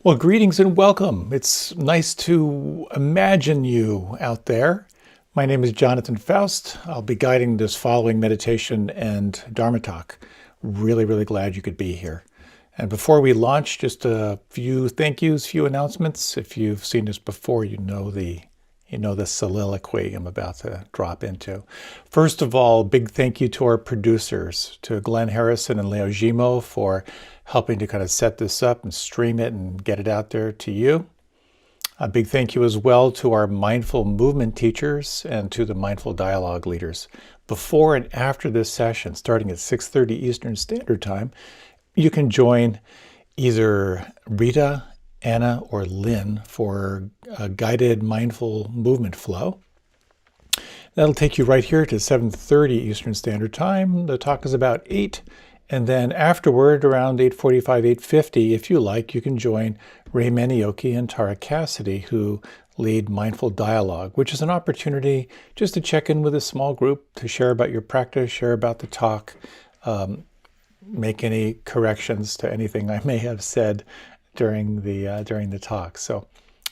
Well, greetings and welcome. It's nice to imagine you out there. My name is Jonathan Foust. I'll be guiding this following meditation and Dharma talk. Really glad you could be here. And before we launch, just a few thank yous, few announcements. If you've seen this before, you know the soliloquy I'm about to drop into. First of all, big thank you to our producers, to Glenn Harrison and Leo Gimo for helping to kind of set this up and stream it and get it out there to you. A big thank you as well to our mindful movement teachers and to the mindful dialogue leaders. Before and after this session, starting at 6:30 Eastern Standard Time, you can join either Rita, Anna, or Lynn for a guided mindful movement flow. That'll take you right here to 7:30 Eastern Standard Time. The talk is about 8. And then afterward, around 8:45, 8:50, if you like, you can join Ray Manioki and Tara Cassidy, who lead Mindful Dialogue, which is an opportunity just to check in with a small group, to share about your practice, share about the talk, make any corrections to anything I may have said during the talk. So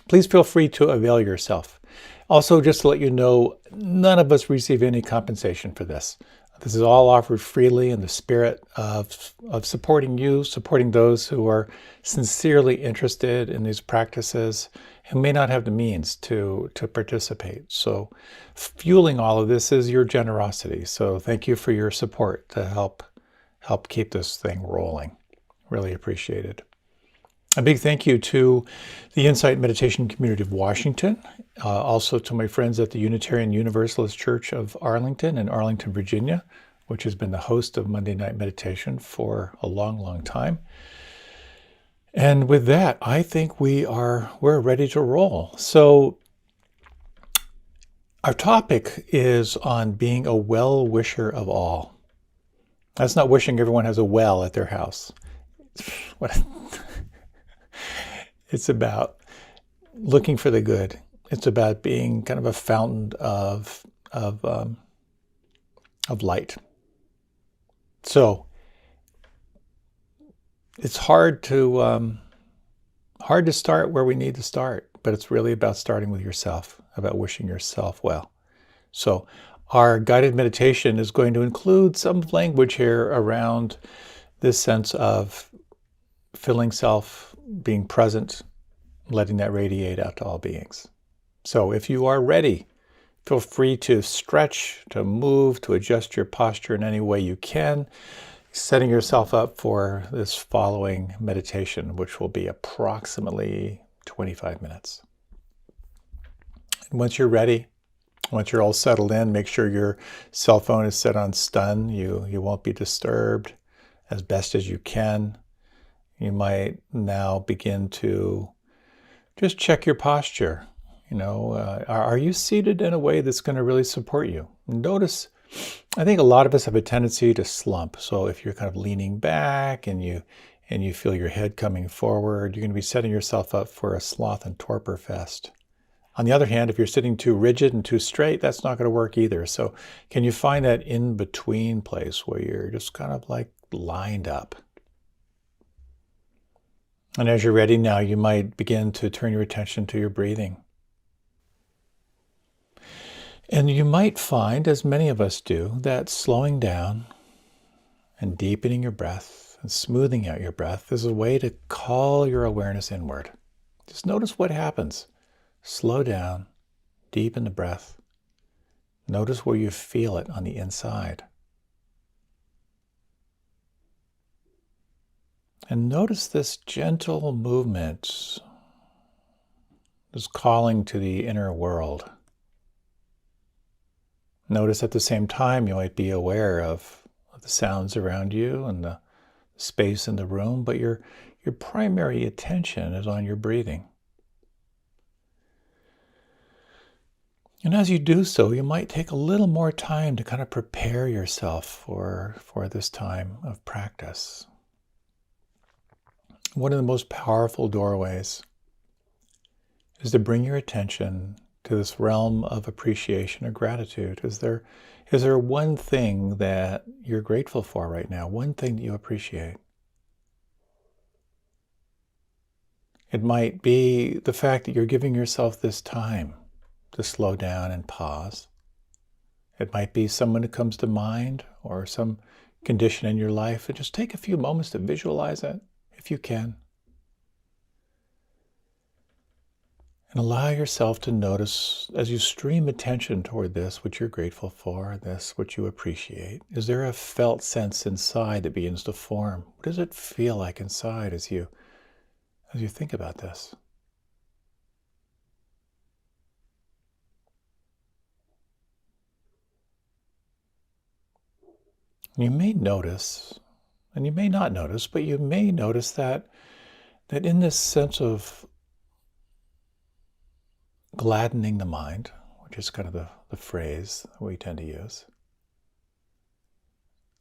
please feel free to avail yourself. Also, just to let you know, none of us receive any compensation for this. This is all offered freely in the spirit of supporting you, supporting those who are sincerely interested in these practices and may not have the means to participate. So fueling all of this is your generosity. So thank you for your support to help keep this thing rolling. Really appreciated. A big thank you to the Insight Meditation Community of Washington, also to my friends at the Unitarian Universalist Church of Arlington in Arlington, Virginia, which has been the host of Monday Night Meditation for a long time. And with that, I think we're ready to roll. So our topic is on being a well-wisher of all. That's not wishing everyone has a well at their house. It's about looking for the good. It's about being kind of a fountain of light. So it's hard to start where we need to start, but it's really about starting with yourself, about wishing yourself well. So our guided meditation is going to include some language here around this sense of filling self, being present, letting that radiate out to all beings. So if you are ready, feel free to stretch, to move, to adjust your posture in any way you can, setting yourself up for this following meditation, which will be approximately 25 minutes. And once you're ready, once you're all settled in, make sure your cell phone is set on stun. You won't be disturbed as best as you can. You might now begin to just check your posture. Are you seated in a way that's going to really support you? Notice, I think a lot of us have a tendency to slump. So if you're kind of leaning back and you feel your head coming forward, you're going to be setting yourself up for a sloth and torpor fest. On the other hand, if you're sitting too rigid and too straight, that's not going to work either. So can you find that in-between place where you're just kind of like lined up? And as you're ready now, you might begin to turn your attention to your breathing. And you might find, as many of us do, that slowing down and deepening your breath and smoothing out your breath is a way to call your awareness inward. Just notice what happens. Slow down, deepen the breath. Notice where you feel it on the inside. And notice this gentle movement, this calling to the inner world. Notice at the same time you might be aware of the sounds around you and the space in the room, but your primary attention is on your breathing. And as you do so, you might take a little more time to kind of prepare yourself for this time of practice. One of the most powerful doorways is to bring your attention to this realm of appreciation or gratitude. Is there one thing that you're grateful for right now? One thing that you appreciate? It might be the fact that you're giving yourself this time to slow down and pause. It might be someone who comes to mind or some condition in your life, and just take a few moments to visualize it if you can. And allow yourself to notice as you stream attention toward this which you're grateful for, this which you appreciate. Is there a felt sense inside that begins to form? What does it feel like inside as you think about this? You may notice, and you may not notice, but you may notice that in this sense of gladdening the mind, which is kind of the phrase that we tend to use,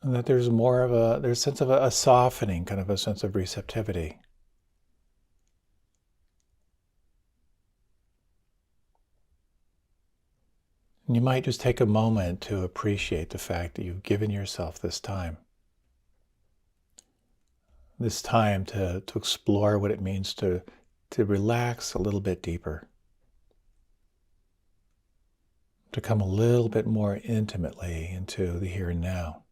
and that there's there's a sense of a softening, kind of a sense of receptivity. And you might just take a moment to appreciate the fact that you've given yourself this time. This time to explore what it means to relax a little bit deeper. To come a little bit more intimately into the here and now.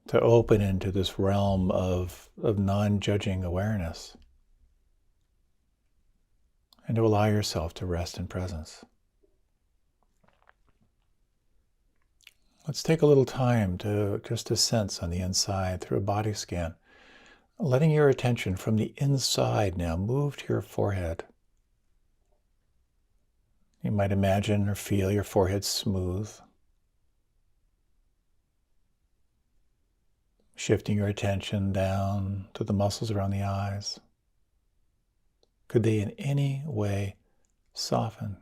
To open into this realm of non-judging awareness. And to allow yourself to rest in presence. Let's take a little time to sense on the inside through a body scan, letting your attention from the inside now move to your forehead. You might imagine or feel your forehead smooth, shifting your attention down to the muscles around the eyes. Could they in any way soften?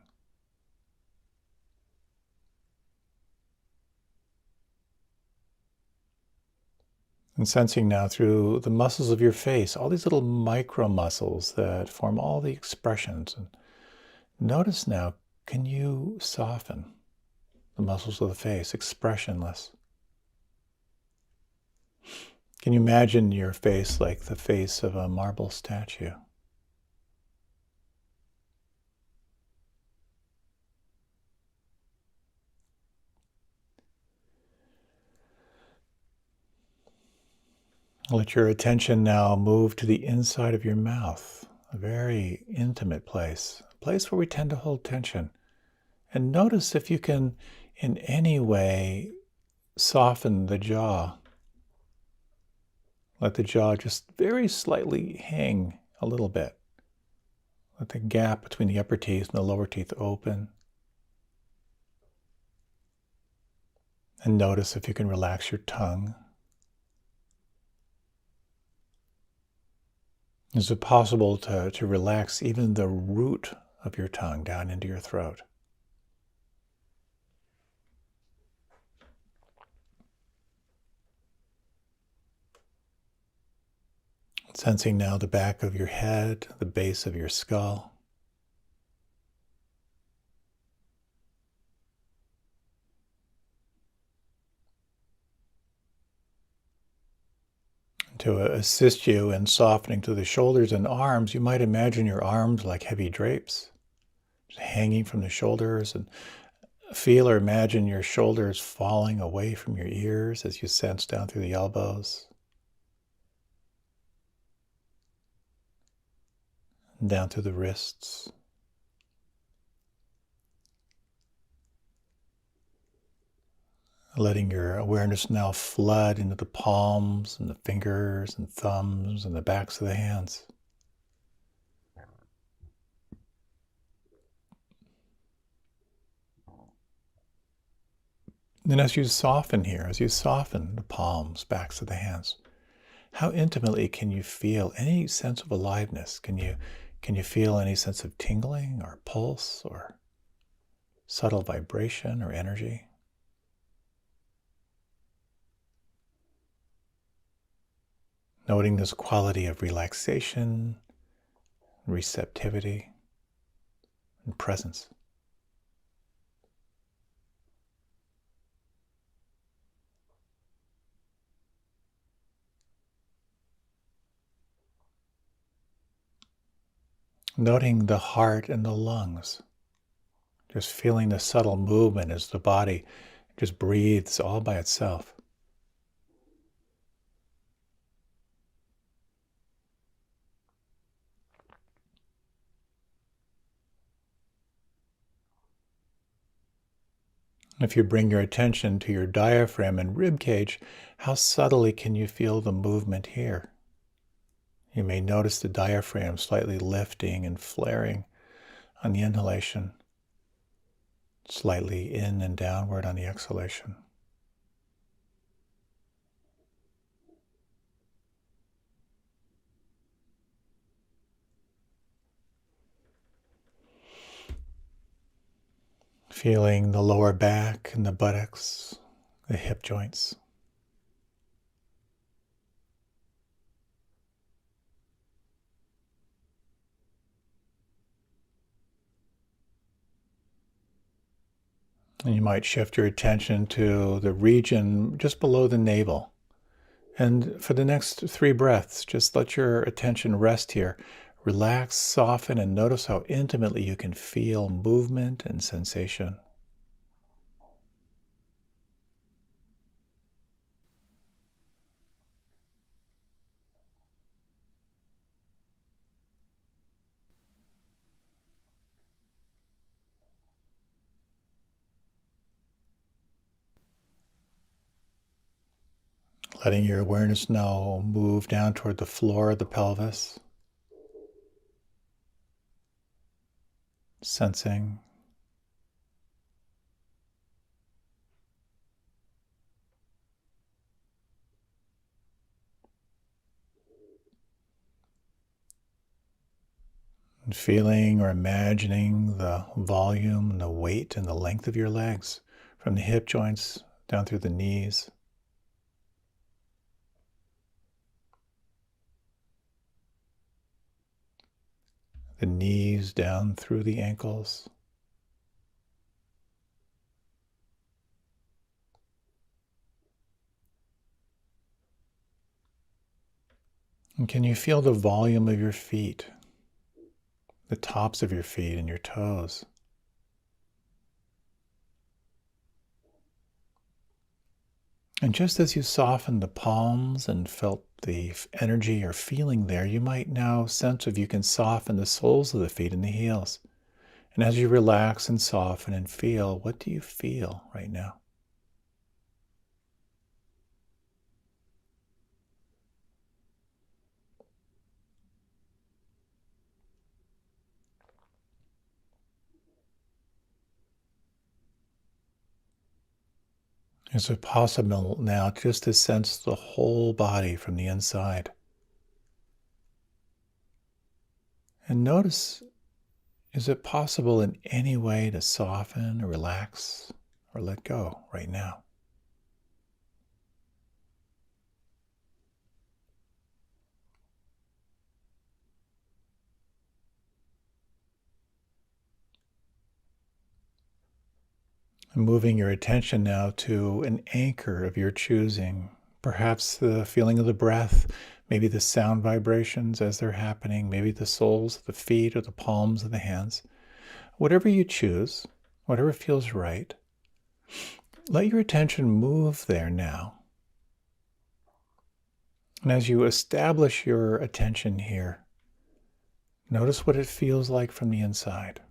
And sensing now through the muscles of your face, all these little micro muscles that form all the expressions. And notice now, can you soften the muscles of the face, expressionless? Can you imagine your face like the face of a marble statue? Let your attention now move to the inside of your mouth, a very intimate place, a place where we tend to hold tension. And notice if you can, in any way, soften the jaw. Let the jaw just very slightly hang a little bit. Let the gap between the upper teeth and the lower teeth open. And notice if you can relax your tongue. Is it possible to relax even the root of your tongue down into your throat? Sensing now the back of your head, the base of your skull. To assist you in softening to the shoulders and arms, you might imagine your arms like heavy drapes, hanging from the shoulders, and feel or imagine your shoulders falling away from your ears as you sense down through the elbows, and down through the wrists. Letting your awareness now flood into the palms and the fingers and thumbs and the backs of the hands. And as you soften here, as you soften the palms, backs of the hands, how intimately can you feel any sense of aliveness? Can you feel any sense of tingling or pulse or subtle vibration or energy? Noting this quality of relaxation, receptivity, and presence. noting the heart and the lungs, just feeling the subtle movement as the body just breathes all by itself. If you bring your attention to your diaphragm and rib cage, how subtly can you feel the movement here? You may notice the diaphragm slightly lifting and flaring on the inhalation, slightly in and downward on the exhalation. Feeling the lower back and the buttocks, the hip joints. And you might shift your attention to the region just below the navel. And for the next 3 breaths, just let your attention rest here. Relax, soften, and notice how intimately you can feel movement and sensation. Letting your awareness now move down toward the floor of the pelvis, sensing. And feeling or imagining the volume, the weight, and the length of your legs from the hip joints down through the knees. The knees down through the ankles. And can you feel the volume of your feet, the tops of your feet and your toes? And just as you softened the palms and felt the energy or feeling there, you might now sense if you can soften the soles of the feet and the heels. And as you relax and soften and feel, what do you feel right now? Is it possible now just to sense the whole body from the inside? And notice, is it possible in any way to soften or relax or let go right now? And moving your attention now to an anchor of your choosing, perhaps the feeling of the breath, maybe the sound vibrations as they're happening, maybe the soles of the feet or the palms of the hands. Whatever you choose, whatever feels right, let your attention move there now. And as you establish your attention here, notice what it feels like from the inside.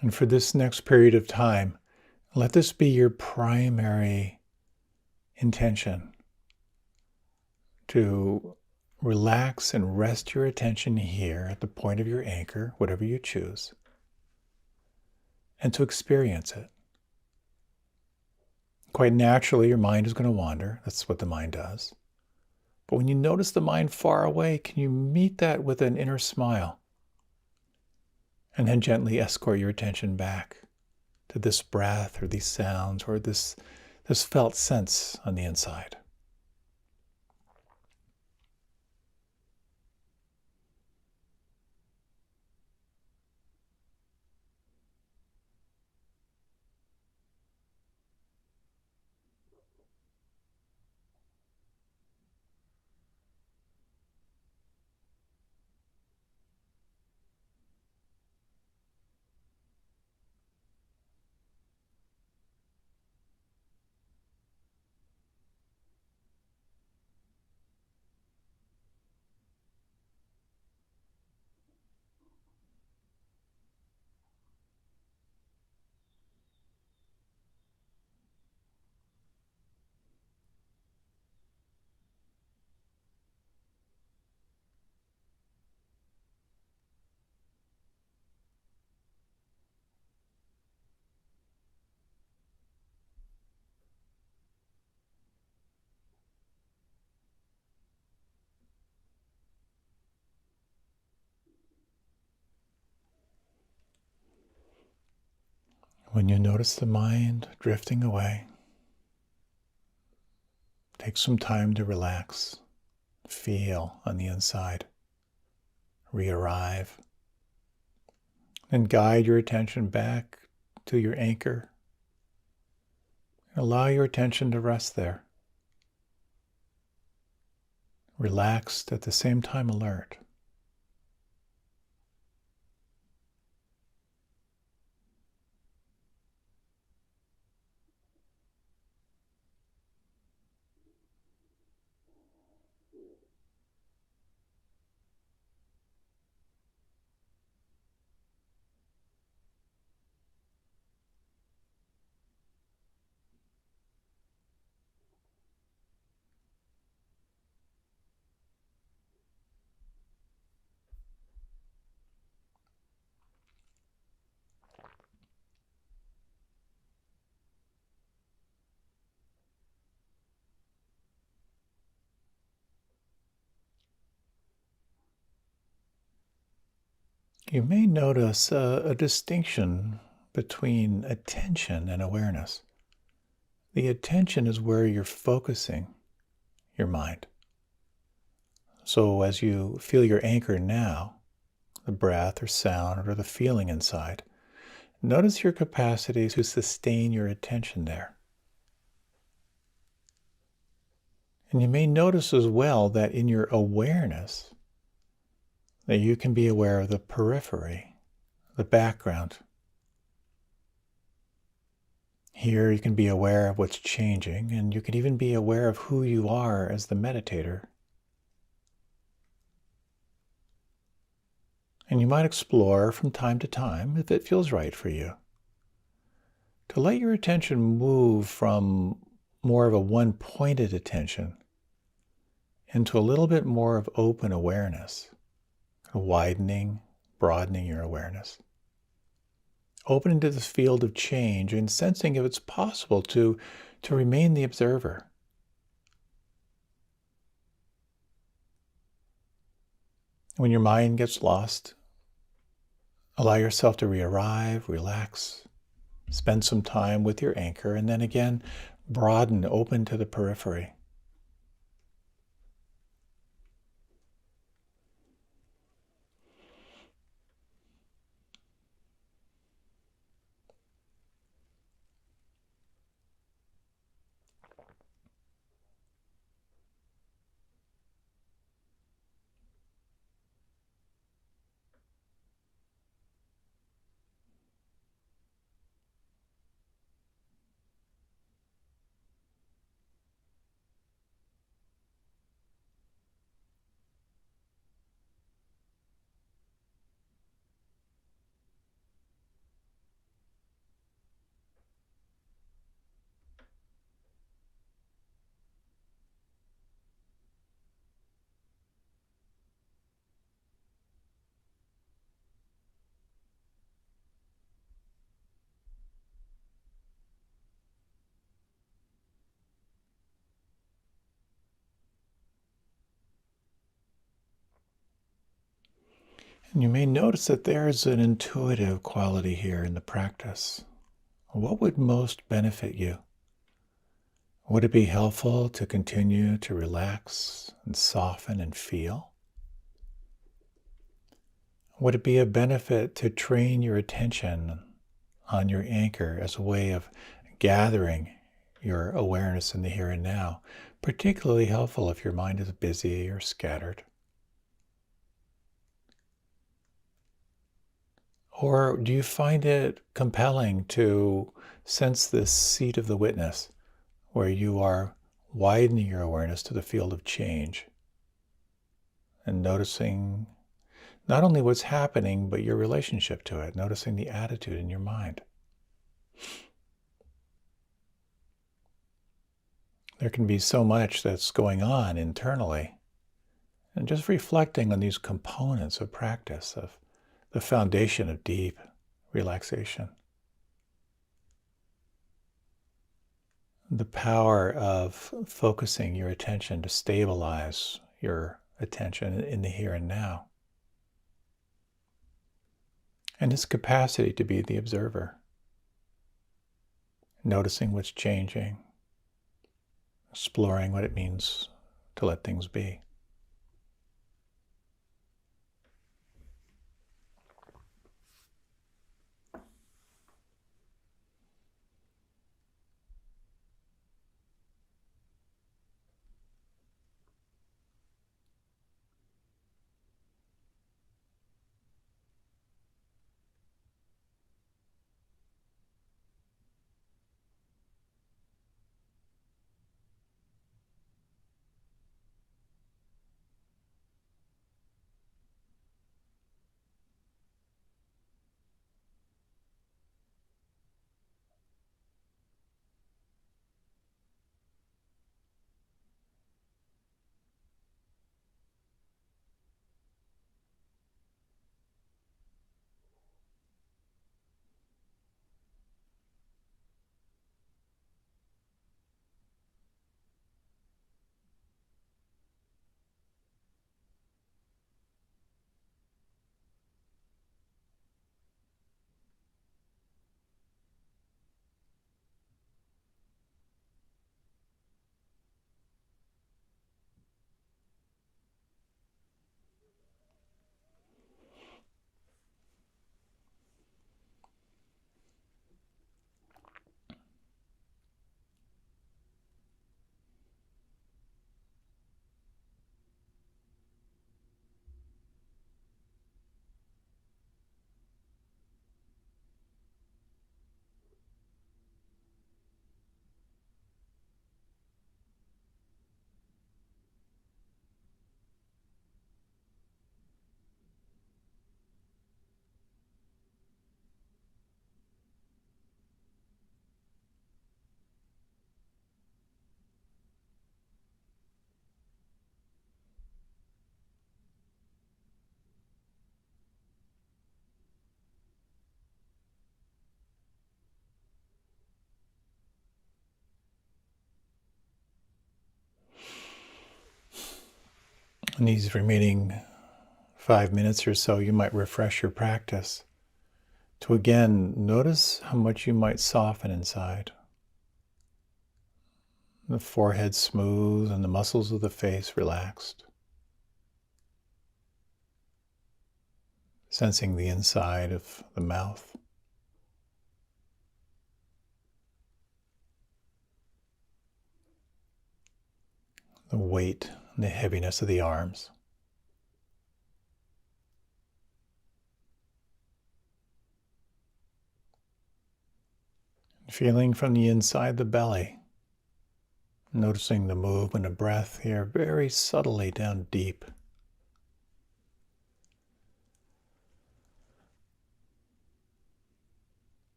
And for this next period of time, let this be your primary intention, to relax and rest your attention here at the point of your anchor, whatever you choose, and to experience it. Quite naturally, your mind is going to wander. That's what the mind does. But when you notice the mind far away, can you meet that with an inner smile? And then gently escort your attention back to this breath or these sounds or this felt sense on the inside. When you notice the mind drifting away, take some time to relax, feel on the inside, re-arrive, and guide your attention back to your anchor. Allow your attention to rest there, relaxed at the same time alert. You may notice a distinction between attention and awareness. The attention is where you're focusing your mind. So as you feel your anchor now, the breath or sound or the feeling inside, notice your capacity to sustain your attention there. And you may notice as well that in your awareness, that you can be aware of the periphery, the background. Here you can be aware of what's changing, and you can even be aware of who you are as the meditator. And you might explore from time to time, if it feels right for you, to let your attention move from more of a one-pointed attention into a little bit more of open awareness, widening, broadening your awareness. Opening to this field of change and sensing if it's possible to remain the observer. When your mind gets lost, allow yourself to re-arrive, relax, spend some time with your anchor, and then again, broaden, open to the periphery. And you may notice that there's an intuitive quality here in the practice. What would most benefit you? Would it be helpful to continue to relax and soften and feel? Would it be a benefit to train your attention on your anchor as a way of gathering your awareness in the here and now, particularly helpful if your mind is busy or scattered? Or do you find it compelling to sense this seat of the witness, where you are widening your awareness to the field of change and noticing not only what's happening, but your relationship to it, noticing the attitude in your mind? There can be so much that's going on internally. And just reflecting on these components of practice, of the foundation of deep relaxation. The power of focusing your attention to stabilize your attention in the here and now. And its capacity to be the observer. noticing what's changing, exploring what it means to let things be. In these remaining 5 minutes or so, you might refresh your practice to again notice how much you might soften inside. The forehead smooth and the muscles of the face relaxed. Sensing the inside of the mouth. The weight and the heaviness of the arms. Feeling from the inside the belly. Noticing the movement of breath here very subtly down deep.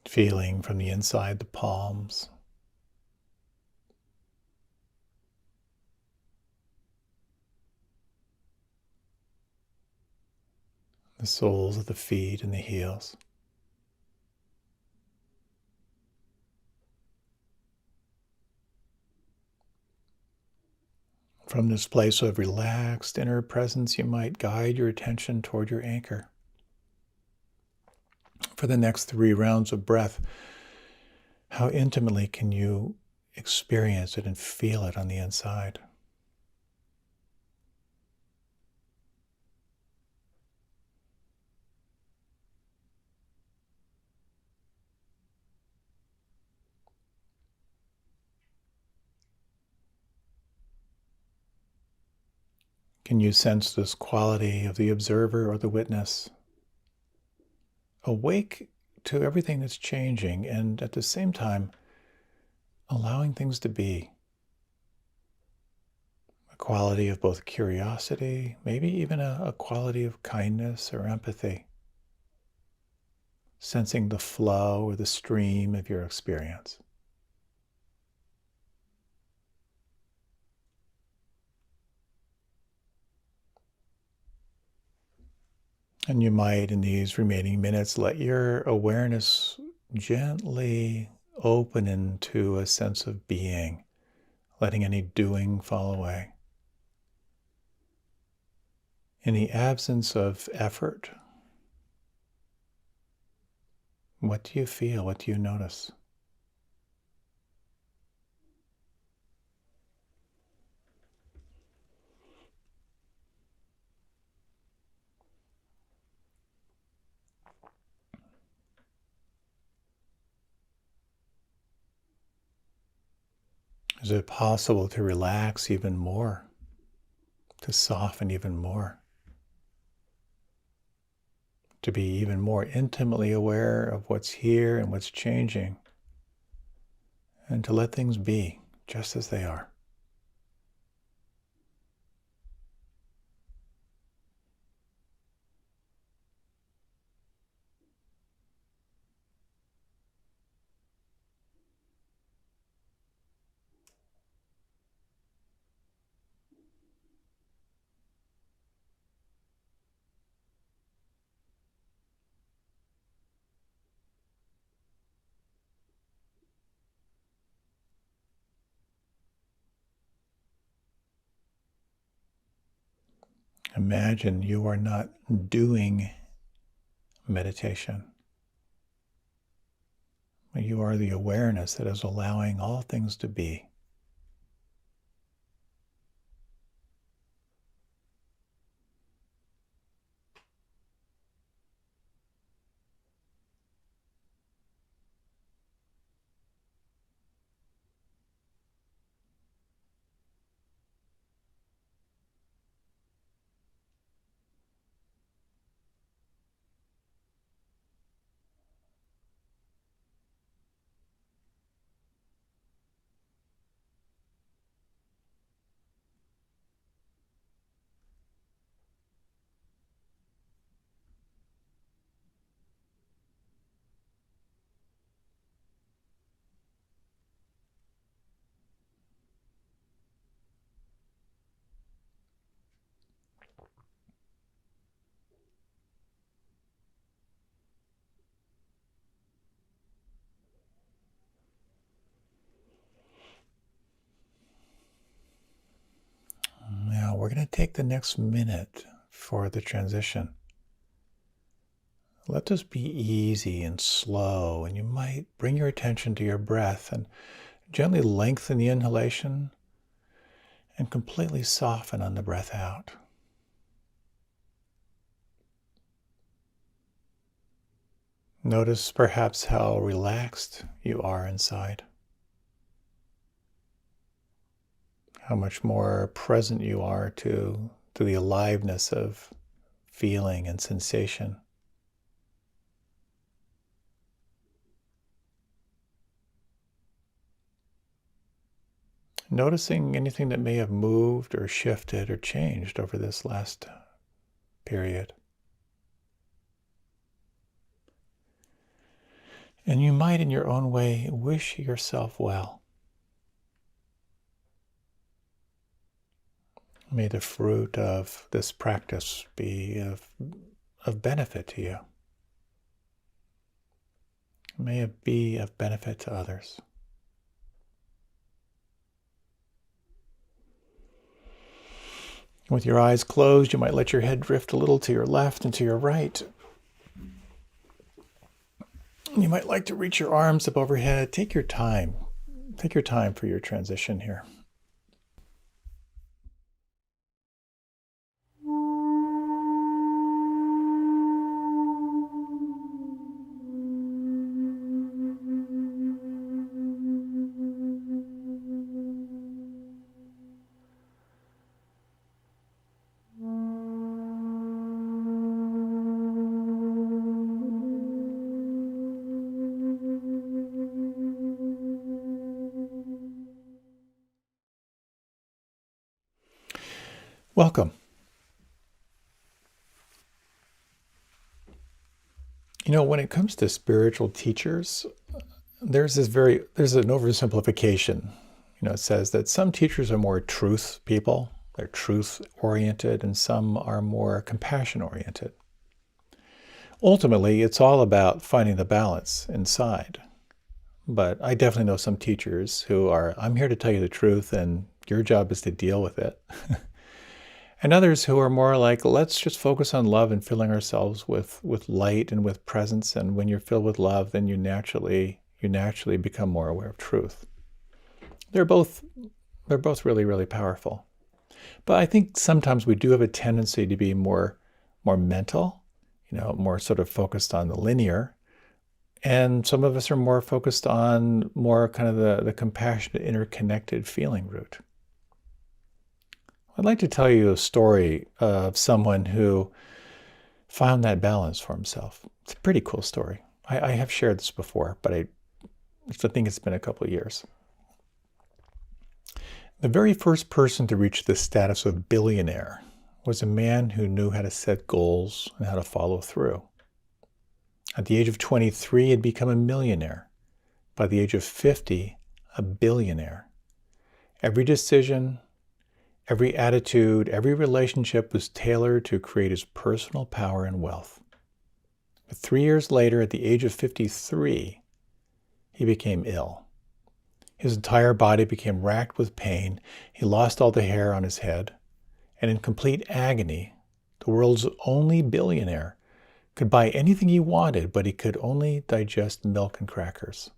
Feeling from the inside the palms. The soles of the feet and the heels. From this place of relaxed inner presence, you might guide your attention toward your anchor. For the next 3 rounds of breath, how intimately can you experience it and feel it on the inside? Can you sense this quality of the observer or the witness? Awake to everything that's changing and at the same time allowing things to be. A quality of both curiosity, maybe even a quality of kindness or empathy. Sensing the flow or the stream of your experience. And you might, in these remaining minutes, let your awareness gently open into a sense of being, letting any doing fall away. In the absence of effort, What do you feel? What do you notice? Is it possible to relax even more, to soften even more, to be even more intimately aware of what's here and what's changing, and to let things be just as they are? Imagine you are not doing meditation. You are the awareness that is allowing all things to be. Now we're going to take the next minute for the transition. Let this be easy and slow, and you might bring your attention to your breath and gently lengthen the inhalation and completely soften on the breath out. Notice perhaps how relaxed you are inside, how much more present you are to the aliveness of feeling and sensation. Noticing anything that may have moved or shifted or changed over this last period. And you might, in your own way, wish yourself well. May the fruit of this practice be of benefit to you. May it be of benefit to others. With your eyes closed, you might let your head drift a little to your left and to your right. You might like to reach your arms up overhead. Take your time. Take your time for your transition here. Welcome. You know, when it comes to spiritual teachers, there's an oversimplification. You know, it says that some teachers are more truth people, they're truth oriented, and some are more compassion oriented. Ultimately, it's all about finding the balance inside. But I definitely know some teachers who are, I'm here to tell you the truth, and your job is to deal with it. And others who are more like, let's just focus on love and filling ourselves with light and with presence. And when you're filled with love, then you naturally become more aware of truth. They're both really, really powerful. But I think sometimes we do have a tendency to be more mental, more sort of focused on the linear. And some of us are more focused on more kind of the compassionate, interconnected feeling route. I'd like to tell you a story of someone who found that balance for himself. It's a pretty cool story. I have shared this before, but I think it's been a couple of years. The very first person to reach the status of billionaire was a man who knew how to set goals and how to follow through. At the age of 23, he'd become a millionaire. By the age of 50, a billionaire. Every decision, every attitude, every relationship was tailored to create his personal power and wealth. But 3 years later, at the age of 53, he became ill. His entire body became racked with pain. He lost all the hair on his head. And in complete agony, the world's only billionaire could buy anything he wanted, but he could only digest milk and crackers.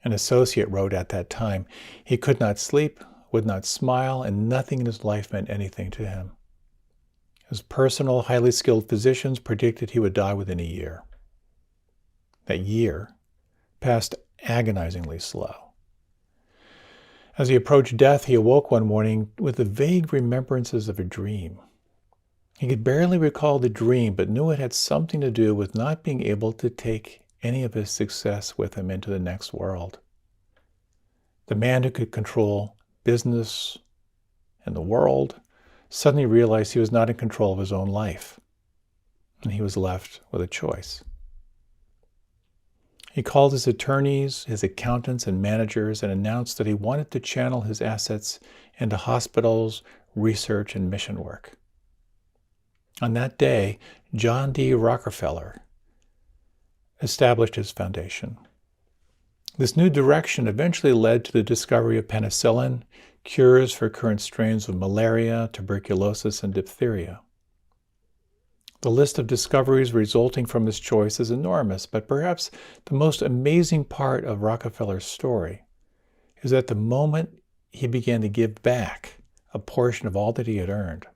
An associate wrote at that time, he could not sleep, would not smile, and nothing in his life meant anything to him. His personal, highly skilled physicians predicted he would die within a year. That year passed agonizingly slow. As he approached death, he awoke one morning with the vague remembrances of a dream. He could barely recall the dream, but knew it had something to do with not being able to take any of his success with him into the next world. The man who could control business and the world suddenly realized he was not in control of his own life, and he was left with a choice. He called his attorneys, his accountants, and managers and announced that he wanted to channel his assets into hospitals, research, and mission work. On that day, John D. Rockefeller established his foundation. This new direction eventually led to the discovery of penicillin, cures for current strains of malaria, tuberculosis, and diphtheria. The list of discoveries resulting from his choice is enormous, but perhaps the most amazing part of Rockefeller's story is that the moment he began to give back a portion of all that he had earned,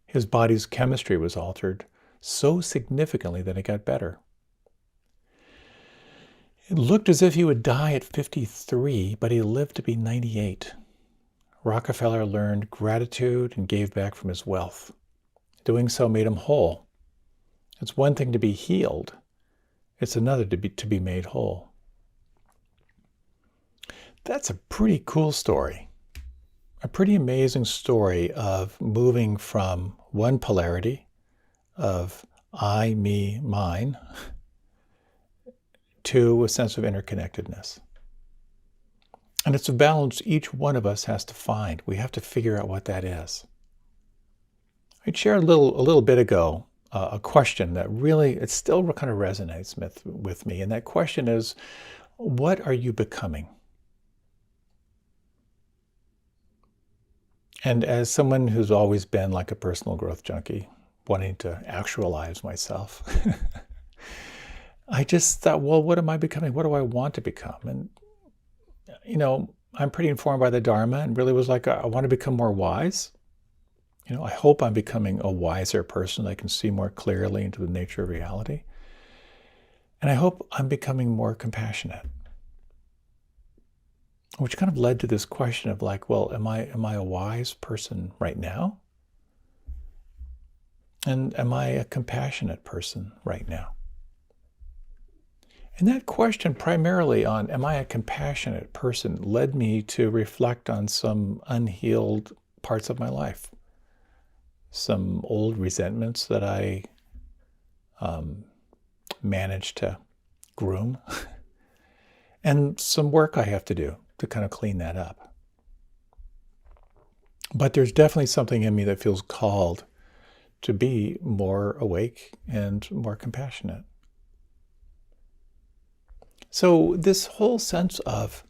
his body's chemistry was altered so significantly that it got better. It looked as if he would die at 53, but he lived to be 98. Rockefeller learned gratitude and gave back from his wealth. Doing so made him whole. It's one thing to be healed. It's another to be made whole. That's a pretty cool story. A pretty amazing story of moving from one polarity of I, me, mine, to a sense of interconnectedness. And it's a balance each one of us has to find. We have to figure out what that is. I shared a little bit ago a question that really, it still kind of resonates with me. And that question is, what are you becoming? And as someone who's always been like a personal growth junkie, wanting to actualize myself, I just thought, well, what am I becoming? What do I want to become? And, I'm pretty informed by the Dharma and really was like, I want to become more wise. I hope I'm becoming a wiser person. I can see more clearly into the nature of reality. And I hope I'm becoming more compassionate. Which kind of led to this question of like, well, am I a wise person right now? And am I a compassionate person right now? And that question primarily on, am I a compassionate person, led me to reflect on some unhealed parts of my life. Some old resentments that I managed to groom, and some work I have to do to kind of clean that up. But there's definitely something in me that feels called to be more awake and more compassionate. So this whole sense of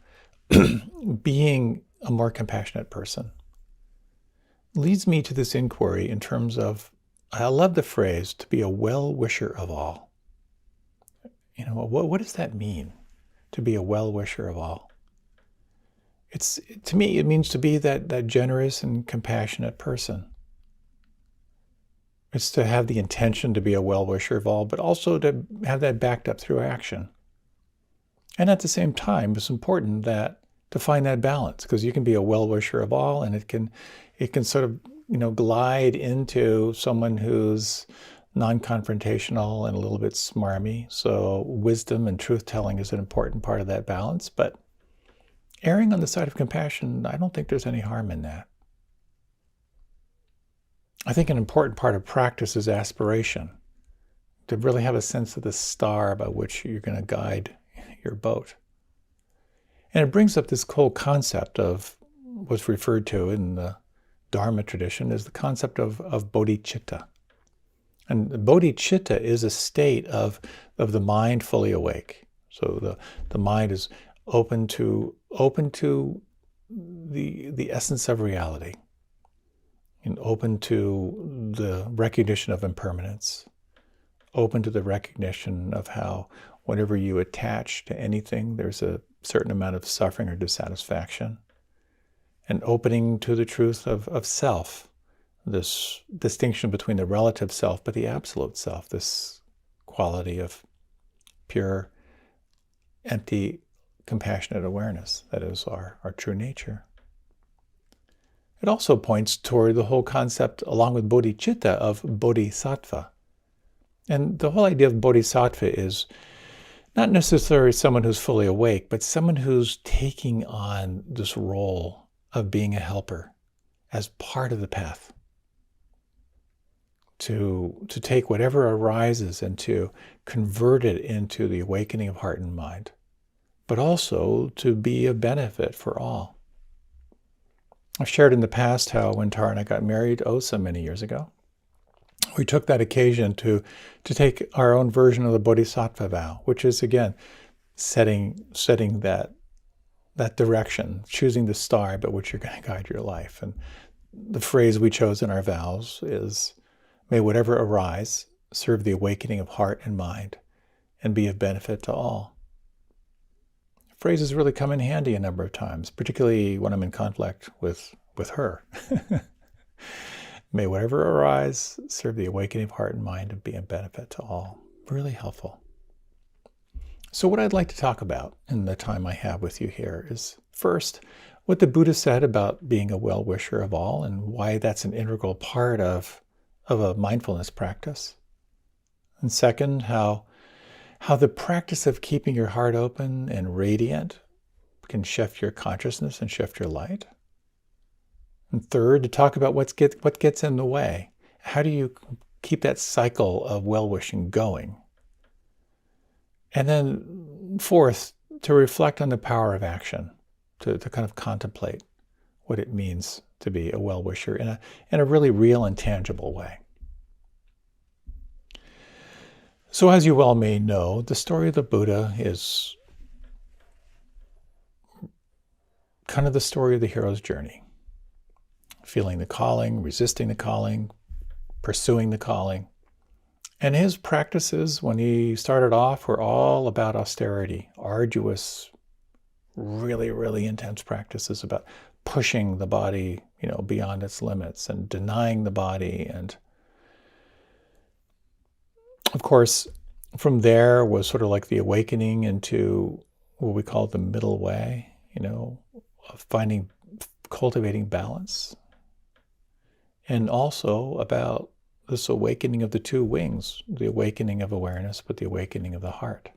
being a more compassionate person, leads me to this inquiry in terms of, I love the phrase, to be a well-wisher of all. What does that mean, to be a well-wisher of all? To me, it means to be that generous and compassionate person. It's to have the intention to be a well-wisher of all, but also to have that backed up through action. And at the same time, it's important to find that balance, because you can be a well-wisher of all, and it can sort of, glide into someone who's non-confrontational and a little bit smarmy. So wisdom and truth-telling is an important part of that balance. But erring on the side of compassion, I don't think there's any harm in that. I think an important part of practice is aspiration, to really have a sense of the star by which you're going to guide your boat. And it brings up this whole concept of what's referred to in the Dharma tradition as the concept of bodhicitta. And bodhicitta is a state of the mind fully awake. So the mind is open to the essence of reality, and open to the recognition of impermanence, open to the recognition of how whenever you attach to anything, there's a certain amount of suffering or dissatisfaction, and opening to the truth of self, this distinction between the relative self but the absolute self, this quality of pure, empty, compassionate awareness that is our true nature. It also points toward the whole concept, along with bodhicitta, of bodhisattva. And the whole idea of bodhisattva is not necessarily someone who's fully awake, but someone who's taking on this role of being a helper as part of the path. To take whatever arises and to convert it into the awakening of heart and mind, but also to be of benefit for all. I've shared in the past how when Tara and I got married, so many years ago, we took that occasion to take our own version of the Bodhisattva vow, which is, again, setting that direction, choosing the star by which you're going to guide your life. And the phrase we chose in our vows is, may whatever arise serve the awakening of heart and mind and be of benefit to all. Phrases really come in handy a number of times, particularly when I'm in conflict with her. May whatever arise serve the awakening of heart and mind and be of benefit to all. Really helpful. So what I'd like to talk about in the time I have with you here is, first, what the Buddha said about being a well-wisher of all and why that's an integral part of a mindfulness practice. And second, how the practice of keeping your heart open and radiant can shift your consciousness and shift your light. And third, to talk about what gets in the way. How do you keep that cycle of well-wishing going? And then fourth, to reflect on the power of action, to kind of contemplate what it means to be a well-wisher in a really real and tangible way. So as you well may know, the story of the Buddha is kind of the story of the hero's journey. Feeling the calling, resisting the calling, pursuing the calling. And his practices, when he started off, were all about austerity, arduous, really, really intense practices about pushing the body, beyond its limits and denying the body. And of course, from there was sort of like the awakening into what we call the middle way, of cultivating balance. And also about this awakening of the two wings, the awakening of awareness, but the awakening of the heart.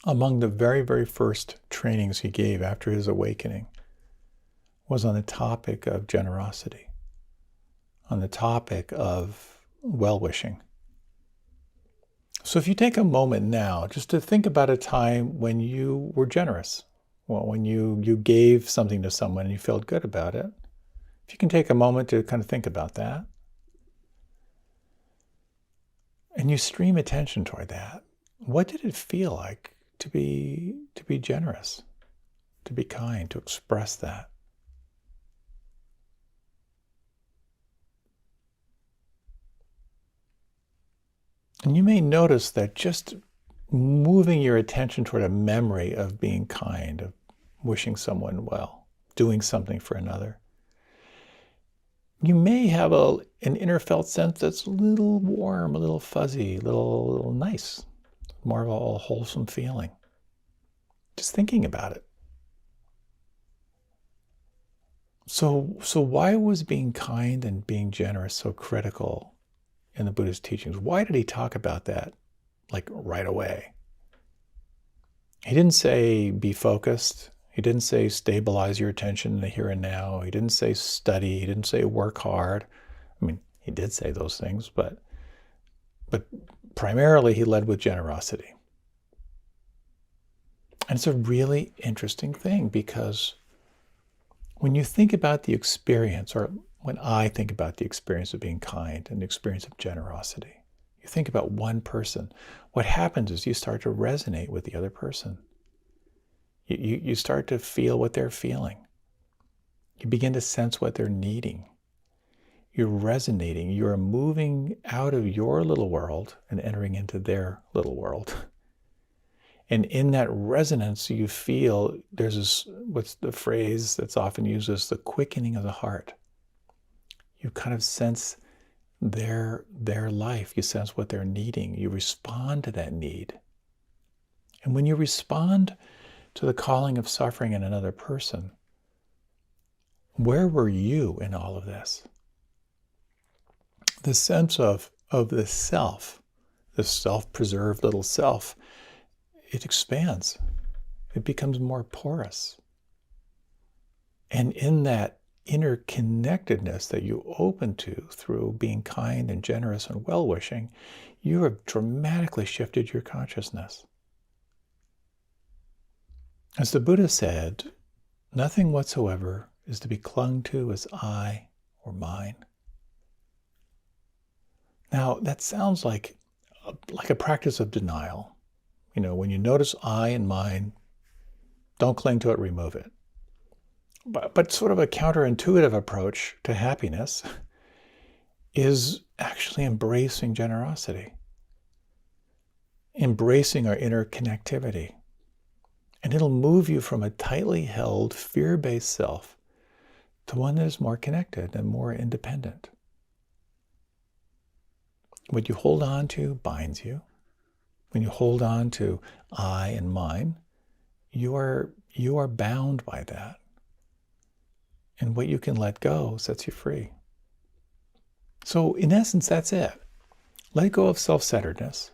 Among the very, very first trainings he gave after his awakening was on the topic of generosity, on the topic of well-wishing. So if you take a moment now just to think about a time when you were generous, when you gave something to someone and you felt good about it, if you can take a moment to kind of think about that, and you stream attention toward that, what did it feel like to be generous, to be kind, to express that? And you may notice that just moving your attention toward a memory of being kind, of wishing someone well, doing something for another, you may have an inner felt sense that's a little warm, a little fuzzy, a little nice, more of a wholesome feeling. Just thinking about it. So why was being kind and being generous so critical in the Buddhist teachings? Why did he talk about that like right away? He didn't say be focused. He didn't say stabilize your attention in the here and now. He didn't say study. He didn't say work hard. I mean, he did say those things, but primarily he led with generosity. And it's a really interesting thing, because when you think about the experience, or when I think about the experience of being kind and the experience of generosity, you think about one person, what happens is you start to resonate with the other person. You start to feel what they're feeling. You begin to sense what they're needing. You're resonating. You're moving out of your little world and entering into their little world. And in that resonance, you feel there's this, what's the phrase that's often used as the quickening of the heart. You kind of sense their life. You sense what they're needing. You respond to that need. And when you respond to the calling of suffering in another person, where were you in all of this? The sense of the self, the self-preserved little self, it expands. It becomes more porous. And in that interconnectedness that you open to through being kind and generous and well-wishing, you have dramatically shifted your consciousness. As the Buddha said, nothing whatsoever is to be clung to as I or mine. Now, that sounds like a practice of denial. You know, when you notice I and mine, don't cling to it, remove it. But sort of a counterintuitive approach to happiness is actually embracing generosity, embracing our interconnectivity. And it'll move you from a tightly held, fear-based self to one that is more connected and more independent. What you hold on to binds you. When you hold on to I and mine, you are bound by that. And what you can let go sets you free. So in essence, that's it. Let go of self-centeredness.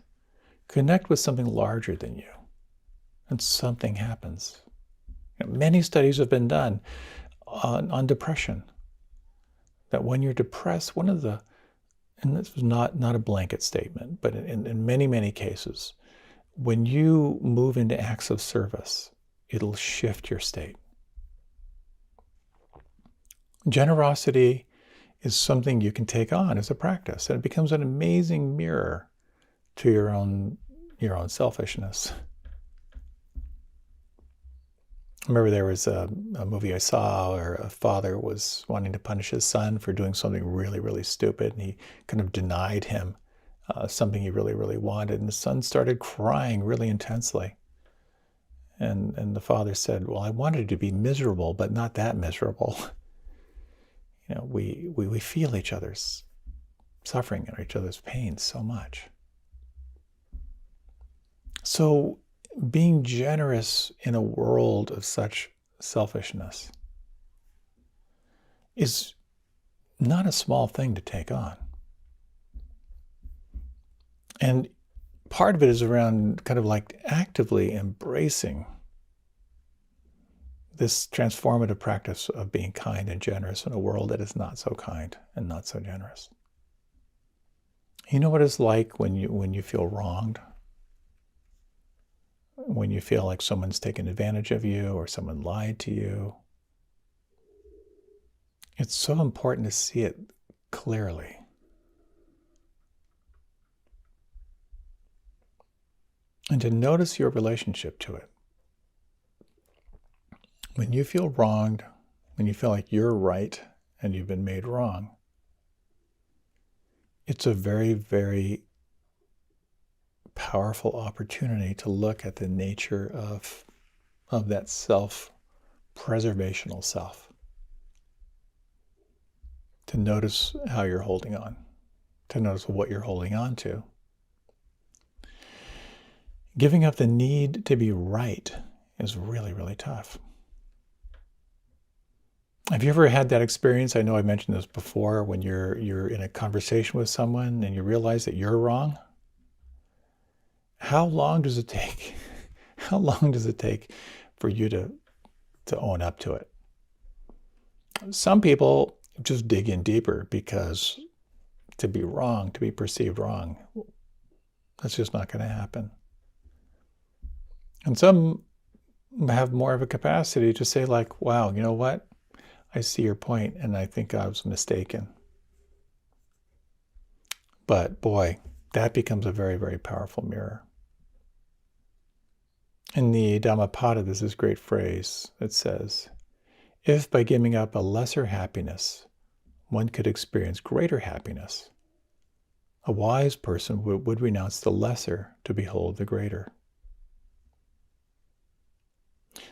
Connect with something larger than you. And something happens. Many studies have been done on depression. That when you're depressed, one of the, and this is not a blanket statement, but in many, many cases, when you move into acts of service, it'll shift your state. Generosity is something you can take on as a practice, and it becomes an amazing mirror to your own selfishness. I remember there was a movie I saw where a father was wanting to punish his son for doing something really, really stupid, and he kind of denied him something he really, really wanted, and the son started crying really intensely. And the father said, well, I wanted you to be miserable, but not that miserable. You know, we feel each other's suffering and each other's pain so much. So being generous in a world of such selfishness is not a small thing to take on. And part of it is around kind of like actively embracing this transformative practice of being kind and generous in a world that is not so kind and not so generous. You know what it's like when you feel wronged? When you feel like someone's taken advantage of you or someone lied to you? It's so important to see it clearly. And to notice your relationship to it. When you feel wronged, when you feel like you're right and you've been made wrong, it's a very, very powerful opportunity to look at the nature of that self-preservational self. To notice how you're holding on. To notice what you're holding on to. Giving up the need to be right is really, really tough. Have you ever had that experience? I know I mentioned this before, when you're in a conversation with someone and you realize that you're wrong. How long does it take? How long does it take for you to own up to it? Some people just dig in deeper, because to be wrong, to be perceived wrong, that's just not going to happen. And some have more of a capacity to say, like, wow, you know what? I see your point, and I think I was mistaken. But boy, that becomes a very, very powerful mirror. In the Dhammapada, there's this great phrase that says, if by giving up a lesser happiness, one could experience greater happiness, a wise person would renounce the lesser to behold the greater.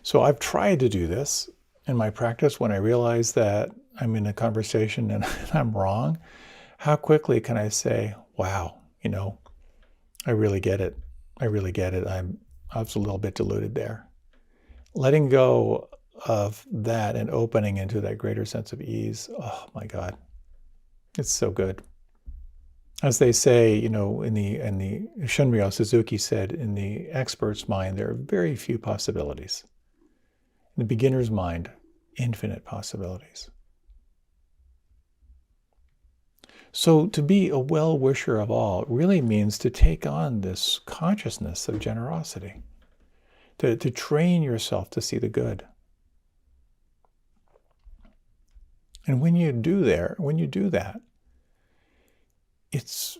So I've tried to do this in my practice. When I realize that I'm in a conversation and I'm wrong, how quickly can I say, wow, I really get it. I really get it. I was a little bit deluded there. Letting go of that and opening into that greater sense of ease. Oh my God. It's so good. As they say, in the Shunryu Suzuki said, in the expert's mind, there are very few possibilities. In the beginner's mind, infinite possibilities. So to be a well-wisher of all really means to take on this consciousness of generosity, to train yourself to see the good. And when you do that, it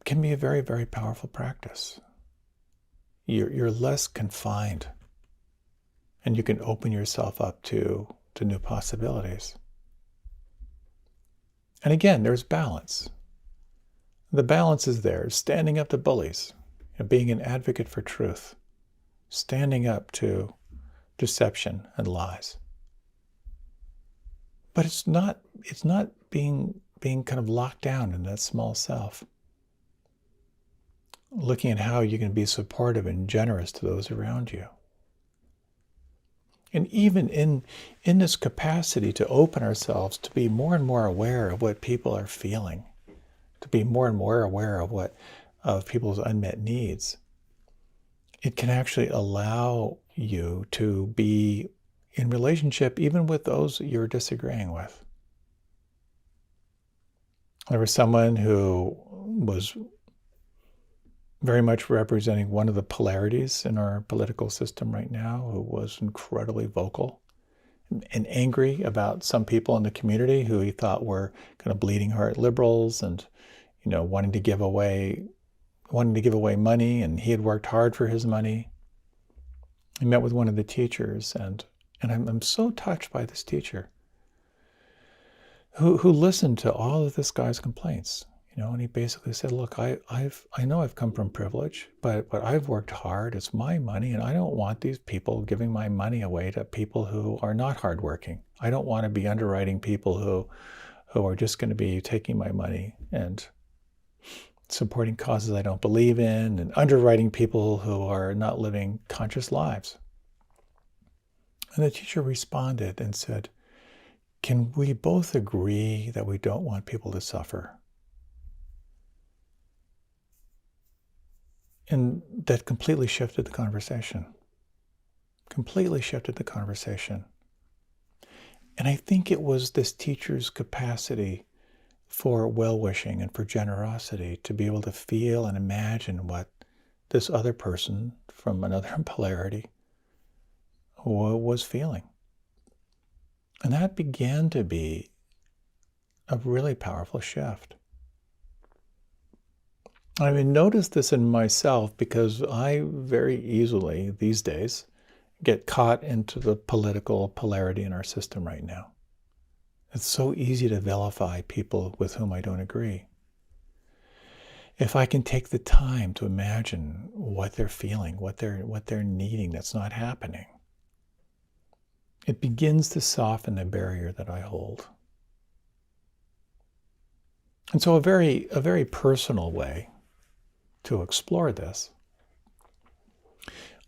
can be a very, very powerful practice. You're less confined, and you can open yourself up to new possibilities. And again, there's balance. The balance is there, standing up to bullies, being an advocate for truth, standing up to deception and lies. But it's not being kind of locked down in that small self. Looking at how you can be supportive and generous to those around you. And even in this capacity to open ourselves, to be more and more aware of what people are feeling, to be more and more aware of people's unmet needs, it can actually allow you to be in relationship even with those you're disagreeing with. There was someone who was very much representing one of the polarities in our political system right now, who was incredibly vocal and angry about some people in the community who he thought were kind of bleeding heart liberals and, wanting to give away money, and he had worked hard for his money. He met with one of the teachers, and I'm so touched by this teacher who listened to all of this guy's complaints. And he basically said, look, I know I've come from privilege, but I've worked hard. It's my money, and I don't want these people giving my money away to people who are not hardworking. I don't want to be underwriting people who are just going to be taking my money and supporting causes I don't believe in, and underwriting people who are not living conscious lives. And the teacher responded and said, can we both agree that we don't want people to suffer? And that completely shifted the conversation. Completely shifted the conversation. And I think it was this teacher's capacity for well-wishing and for generosity to be able to feel and imagine what this other person from another polarity was feeling. And that began to be a really powerful shift. I noticed this in myself because I very easily these days get caught into the political polarity in our system right now. It's so easy to vilify people with whom I don't agree. if I can take the time to imagine what they're feeling, what they're needing that's not happening, it begins to soften the barrier that I hold. And so a very personal way to explore this,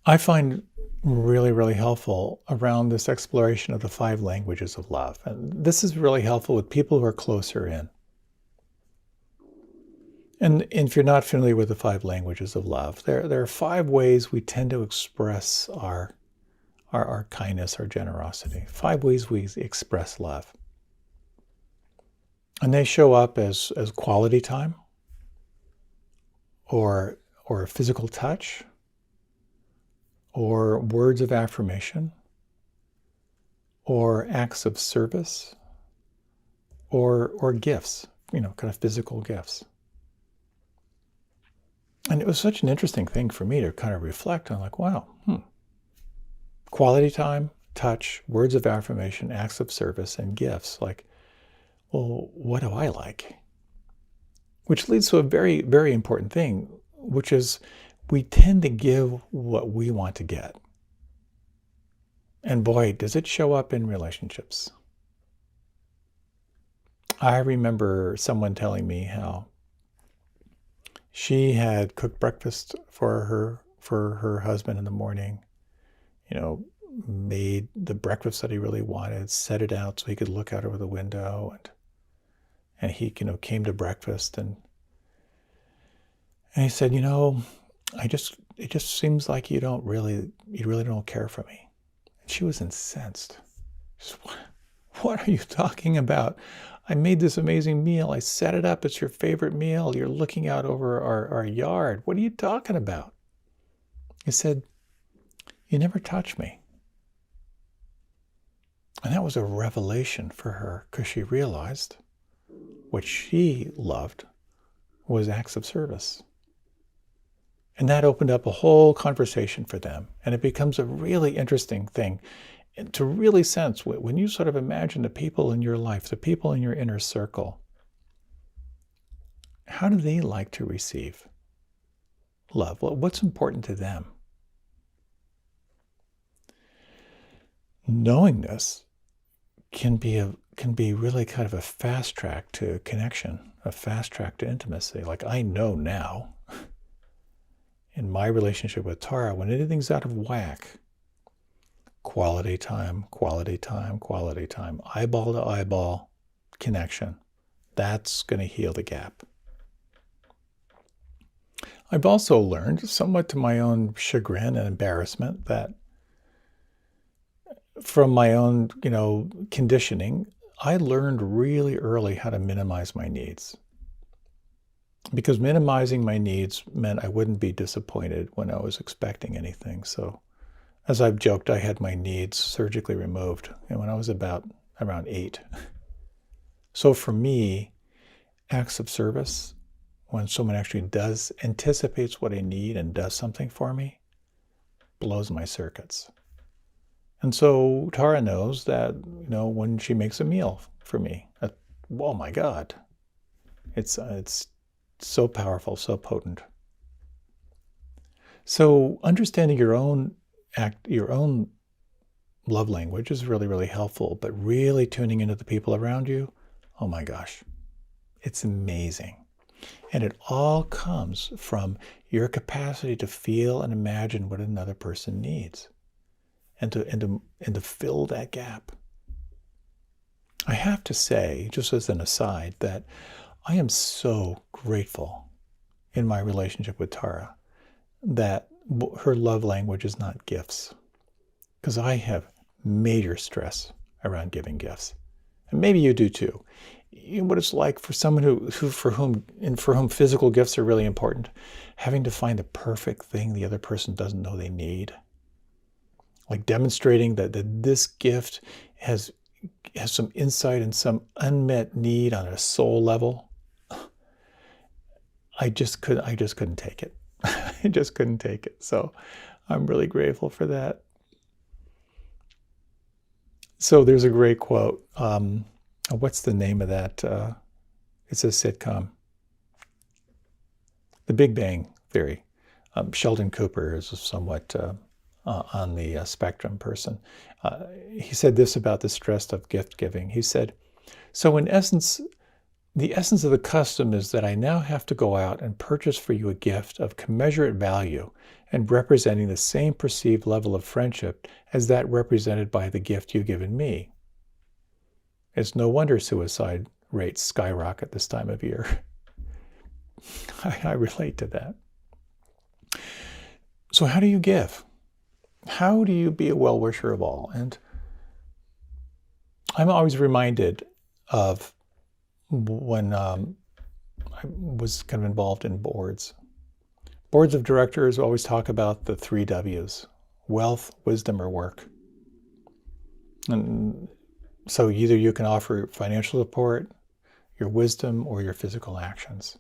I find really, really helpful around this exploration of the 5 languages of love. And this is really helpful with people who are closer in. And if you're not familiar with the 5 languages of love, there are 5 ways we tend to express our kindness, our generosity. 5 ways we express love. And they show up as quality time, or physical touch, or words of affirmation, or acts of service, or gifts, kind of physical gifts. And it was such an interesting thing for me to kind of reflect on, like, wow, quality time, touch, words of affirmation, acts of service, and gifts. Like, well, what do I like? Which leads to a very, very important thing, which is we tend to give what we want to get. And boy, does it show up in relationships. I remember someone telling me how she had cooked breakfast for her husband in the morning, made the breakfast that he really wanted, set it out so he could look out over the window, and he came to breakfast, and he said, it just seems like you really don't care for me. And she was incensed. She said, what are you talking about? I made this amazing meal. I set it up. It's your favorite meal. You're looking out over our yard. What are you talking about? He said, you never touch me. And that was a revelation for her, because she realized what she loved was acts of service. And that opened up a whole conversation for them. And it becomes a really interesting thing to really sense when you sort of imagine the people in your life, the people in your inner circle, how do they like to receive love? What's important to them? Knowing this can be really kind of a fast track to connection, a fast track to intimacy. Like, I know now, in my relationship with Tara, when anything's out of whack, quality time, eyeball to eyeball connection, that's going to heal the gap. I've also learned, somewhat to my own chagrin and embarrassment, that from my own, conditioning, I learned really early how to minimize my needs. Because minimizing my needs meant I wouldn't be disappointed when I was expecting anything. So, as I've joked, I had my needs surgically removed when I was around 8. So for me, acts of service, when someone actually anticipates what I need and does something for me, blows my circuits. And so Tara knows that, when she makes a meal for me, oh my God, it's so powerful, so potent. So understanding your own love language is really, really helpful, but really tuning into the people around you, oh my gosh, it's amazing. And it all comes from your capacity to feel and imagine what another person needs, and to fill that gap. I have to say, just as an aside, that I am so grateful in my relationship with Tara that her love language is not gifts, because I have major stress around giving gifts, and maybe you do too. You know what it's like for someone for whom physical gifts are really important, having to find the perfect thing the other person doesn't know they need, like demonstrating that this gift has some insight and some unmet need on a soul level. I just couldn't take it. I just couldn't take it. So I'm really grateful for that. So there's a great quote. What's the name of that? It's a sitcom. The Big Bang Theory. Sheldon Cooper is a somewhat on the spectrum person. He said this about the stress of gift giving. He said, so in essence, the essence of the custom is that I now have to go out and purchase for you a gift of commensurate value and representing the same perceived level of friendship as that represented by the gift you've given me. It's no wonder suicide rates skyrocket this time of year. I relate to that. So how do you give? How do you be a well-wisher of all? And I'm always reminded of when I was kind of involved in boards. Boards of directors always talk about the 3 W's: wealth, wisdom, or work. And so either you can offer financial support, your wisdom, or your physical actions.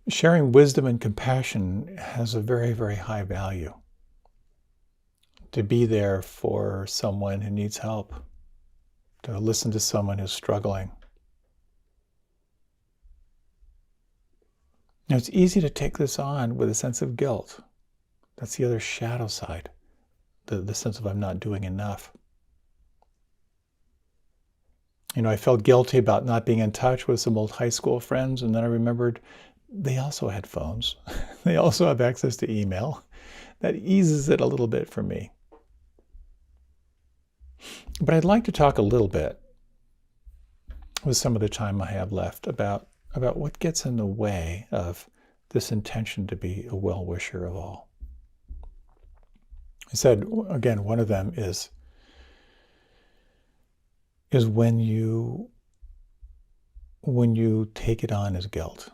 Sharing wisdom and compassion has a very, very high value. To be there for someone who needs help, to listen to someone who's struggling. Now, it's easy to take this on with a sense of guilt. That's the other shadow side, the sense of I'm not doing enough. You know, I felt guilty about not being in touch with some old high school friends, and then I remembered they also had phones. They also have access to email. That eases it a little bit for me. But I'd like to talk a little bit, with some of the time I have left, about what gets in the way of this intention to be a well-wisher of all. I said, again, one of them is when you take it on as guilt.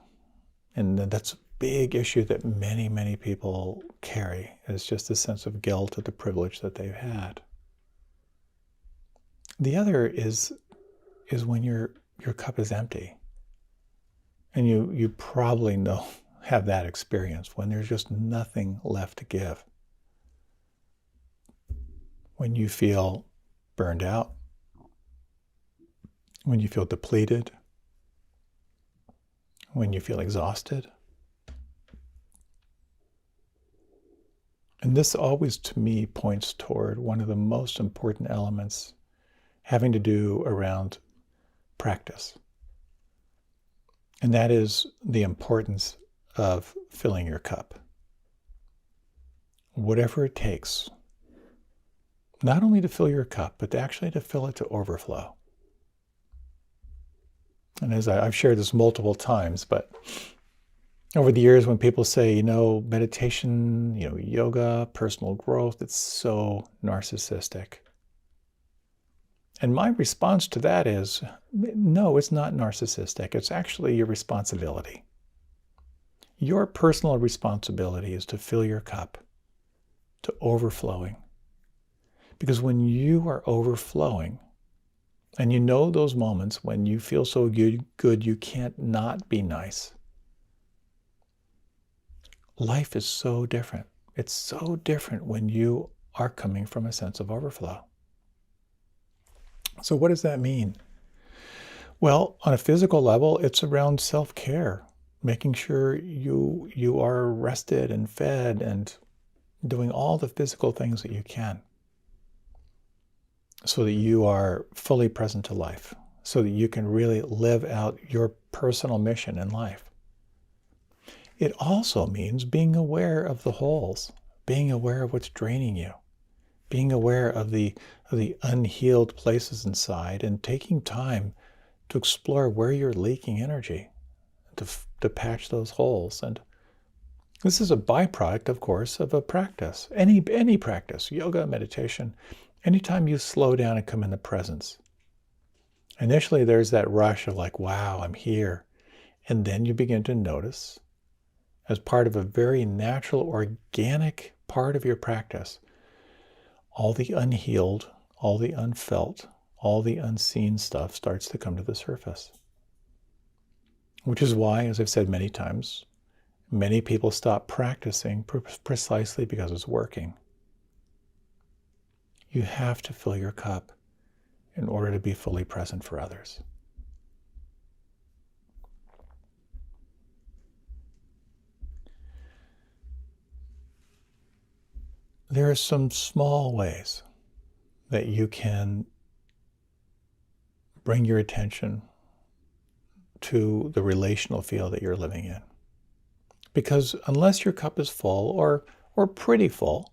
And that's a big issue that many, many people carry. It's just a sense of guilt at the privilege that they've had. The other is when your cup is empty. And you probably have that experience, when there's just nothing left to give. When you feel burned out, when you feel depleted, when you feel exhausted. And this always, to me, points toward one of the most important elements having to do around practice. And that is the importance of filling your cup. Whatever it takes, not only to fill your cup, but actually to fill it to overflow. And as I've shared this multiple times, but over the years when people say, meditation, yoga, personal growth, it's so narcissistic. And my response to that is, no, it's not narcissistic. It's actually your responsibility. Your personal responsibility is to fill your cup to overflowing. Because when you are overflowing, and you know those moments when you feel so good you can't not be nice, life is so different. It's so different when you are coming from a sense of overflow. So what does that mean? Well, on a physical level, it's around self-care, making sure you are rested and fed and doing all the physical things that you can so that you are fully present to life, so that you can really live out your personal mission in life. It also means being aware of the holes, being aware of what's draining you, being aware of the unhealed places inside, and taking time to explore where you're leaking energy, to patch those holes. And this is a byproduct, of course, of a practice. Any practice, yoga, meditation, anytime you slow down and come into presence. Initially, there's that rush of like, wow, I'm here. And then you begin to notice, as part of a very natural, organic part of your practice, all the unhealed, all the unfelt, all the unseen stuff starts to come to the surface. Which is why, as I've said many times, many people stop practicing precisely because it's working. You have to fill your cup in order to be fully present for others. there are some small ways that you can bring your attention to the relational field that you're living in. Because unless your cup is full or pretty full,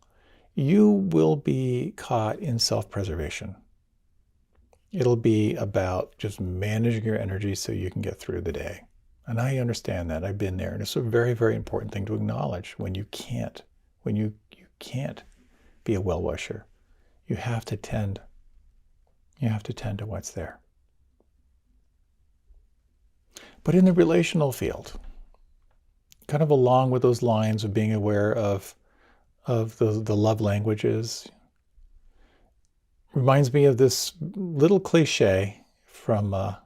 you will be caught in self-preservation. It'll be about just managing your energy so you can get through the day. And I understand that. I've been there. And it's a very, very important thing to acknowledge when you can't be a well-wisher. You have to tend to what's there. But in the relational field, kind of along with those lines of being aware of the love languages, reminds me of this little cliche from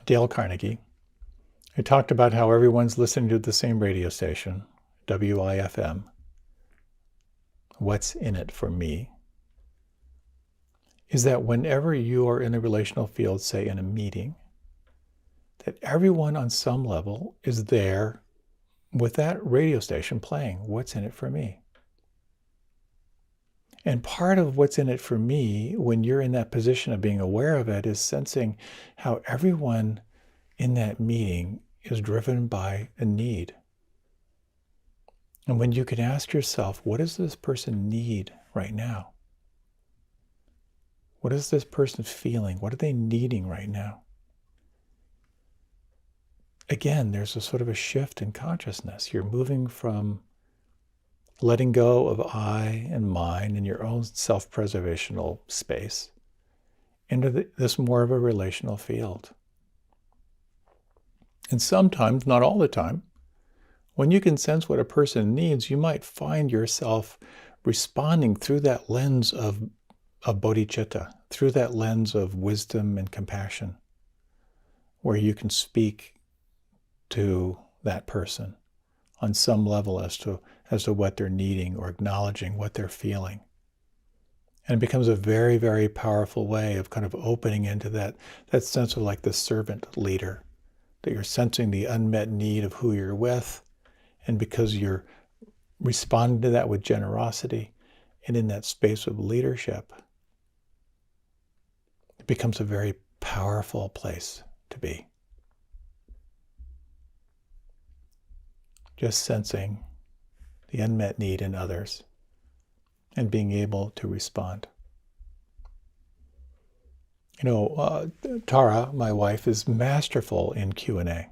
Dale Carnegie. He talked about how everyone's listening to the same radio station, WIFM. What's in it for me? Is that whenever you are in a relational field, say in a meeting, that everyone on some level is there with that radio station playing, what's in it for me? And part of what's in it for me, when you're in that position of being aware of it, is sensing how everyone in that meeting is driven by a need. And when you can ask yourself, what does this person need right now? What is this person feeling? What are they needing right now? Again, there's a sort of a shift in consciousness. You're moving from letting go of I and mine in your own self-preservational space into this more of a relational field. And sometimes, not all the time, when you can sense what a person needs, you might find yourself responding through that lens of Bodhichitta, through that lens of wisdom and compassion, where you can speak to that person on some level as to what they're needing or acknowledging what they're feeling. And it becomes a very, very powerful way of kind of opening into that sense of like the servant leader, that you're sensing the unmet need of who you're with, and because you're responding to that with generosity and in that space of leadership, it becomes a very powerful place to be. Just sensing the unmet need in others and being able to respond. Tara, my wife, is masterful in Q&A.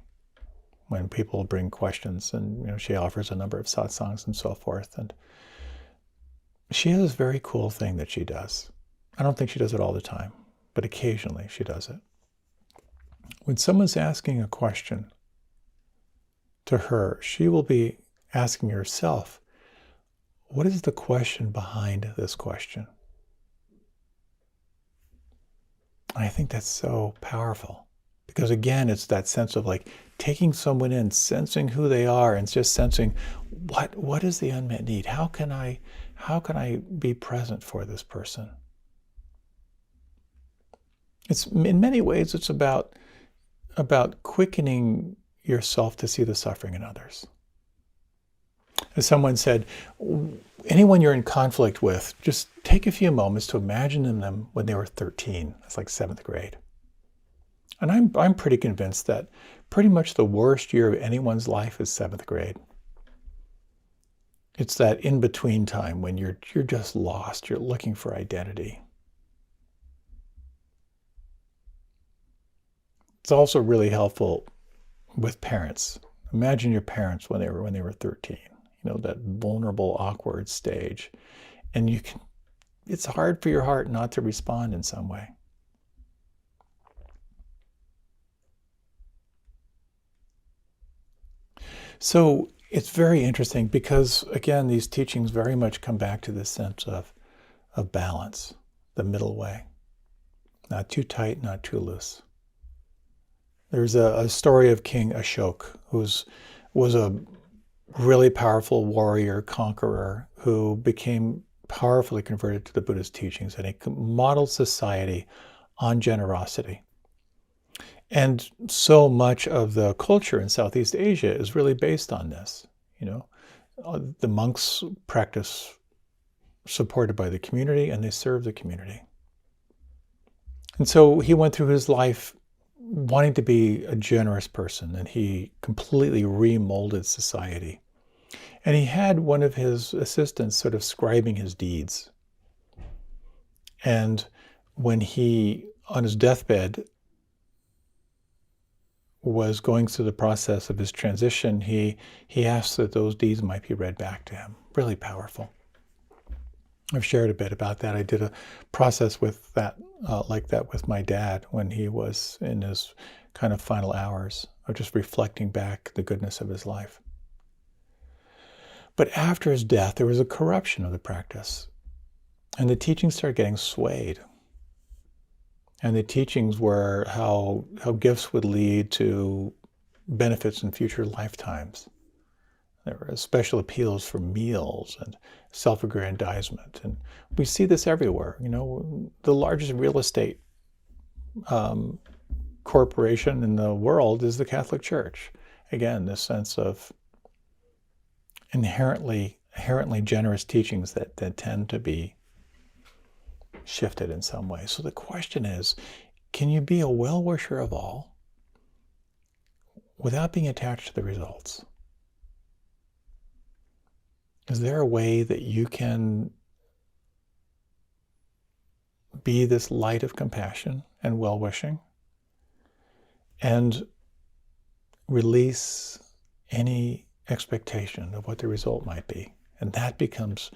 When people bring questions, and she offers a number of satsangs and so forth. And she has this very cool thing that she does. I don't think she does it all the time, but occasionally she does it. When someone's asking a question to her, she will be asking herself, what is the question behind this question? I think that's so powerful because, again, it's that sense of like taking someone in, sensing who they are, and just sensing what is the unmet need? How can I be present for this person? It's in many ways it's about quickening yourself to see the suffering in others. As someone said, anyone you're in conflict with, just take a few moments to imagine them when they were 13. That's like 7th grade. And I'm pretty convinced that pretty much the worst year of anyone's life is 7th grade. It's that in-between time when you're just lost, you're looking for identity. It's also really helpful with parents. Imagine your parents when they were 13. That vulnerable, awkward stage. And it's hard for your heart not to respond in some way. So it's very interesting because, again, these teachings very much come back to this sense of balance, the middle way. Not too tight, not too loose. There's a story of King Ashoka, who was a really powerful warrior, conqueror, who became powerfully converted to the Buddhist teachings, and he modeled society on generosity. And so much of the culture in Southeast Asia is really based on this. The monks practice supported by the community, and they serve the community. And so he went through his life wanting to be a generous person, and he completely remolded society. And he had one of his assistants sort of scribing his deeds. And when he, on his deathbed, was going through the process of his transition, he asked that those deeds might be read back to him. Really powerful. I've shared a bit about that. I did a process with that, like that with my dad when he was in his kind of final hours of just reflecting back the goodness of his life. But after his death, there was a corruption of the practice. And the teachings started getting swayed. And the teachings were how gifts would lead to benefits in future lifetimes. There were special appeals for meals and self-aggrandizement. And we see this everywhere. You know, the largest real estate corporation in the world is the Catholic Church. Again, this sense of inherently generous teachings that tend to be shifted in some way. So the question is, can you be a well-wisher of all without being attached to the results? Is there a way that you can be this light of compassion and well-wishing and release any expectation of what the result might be? And that becomes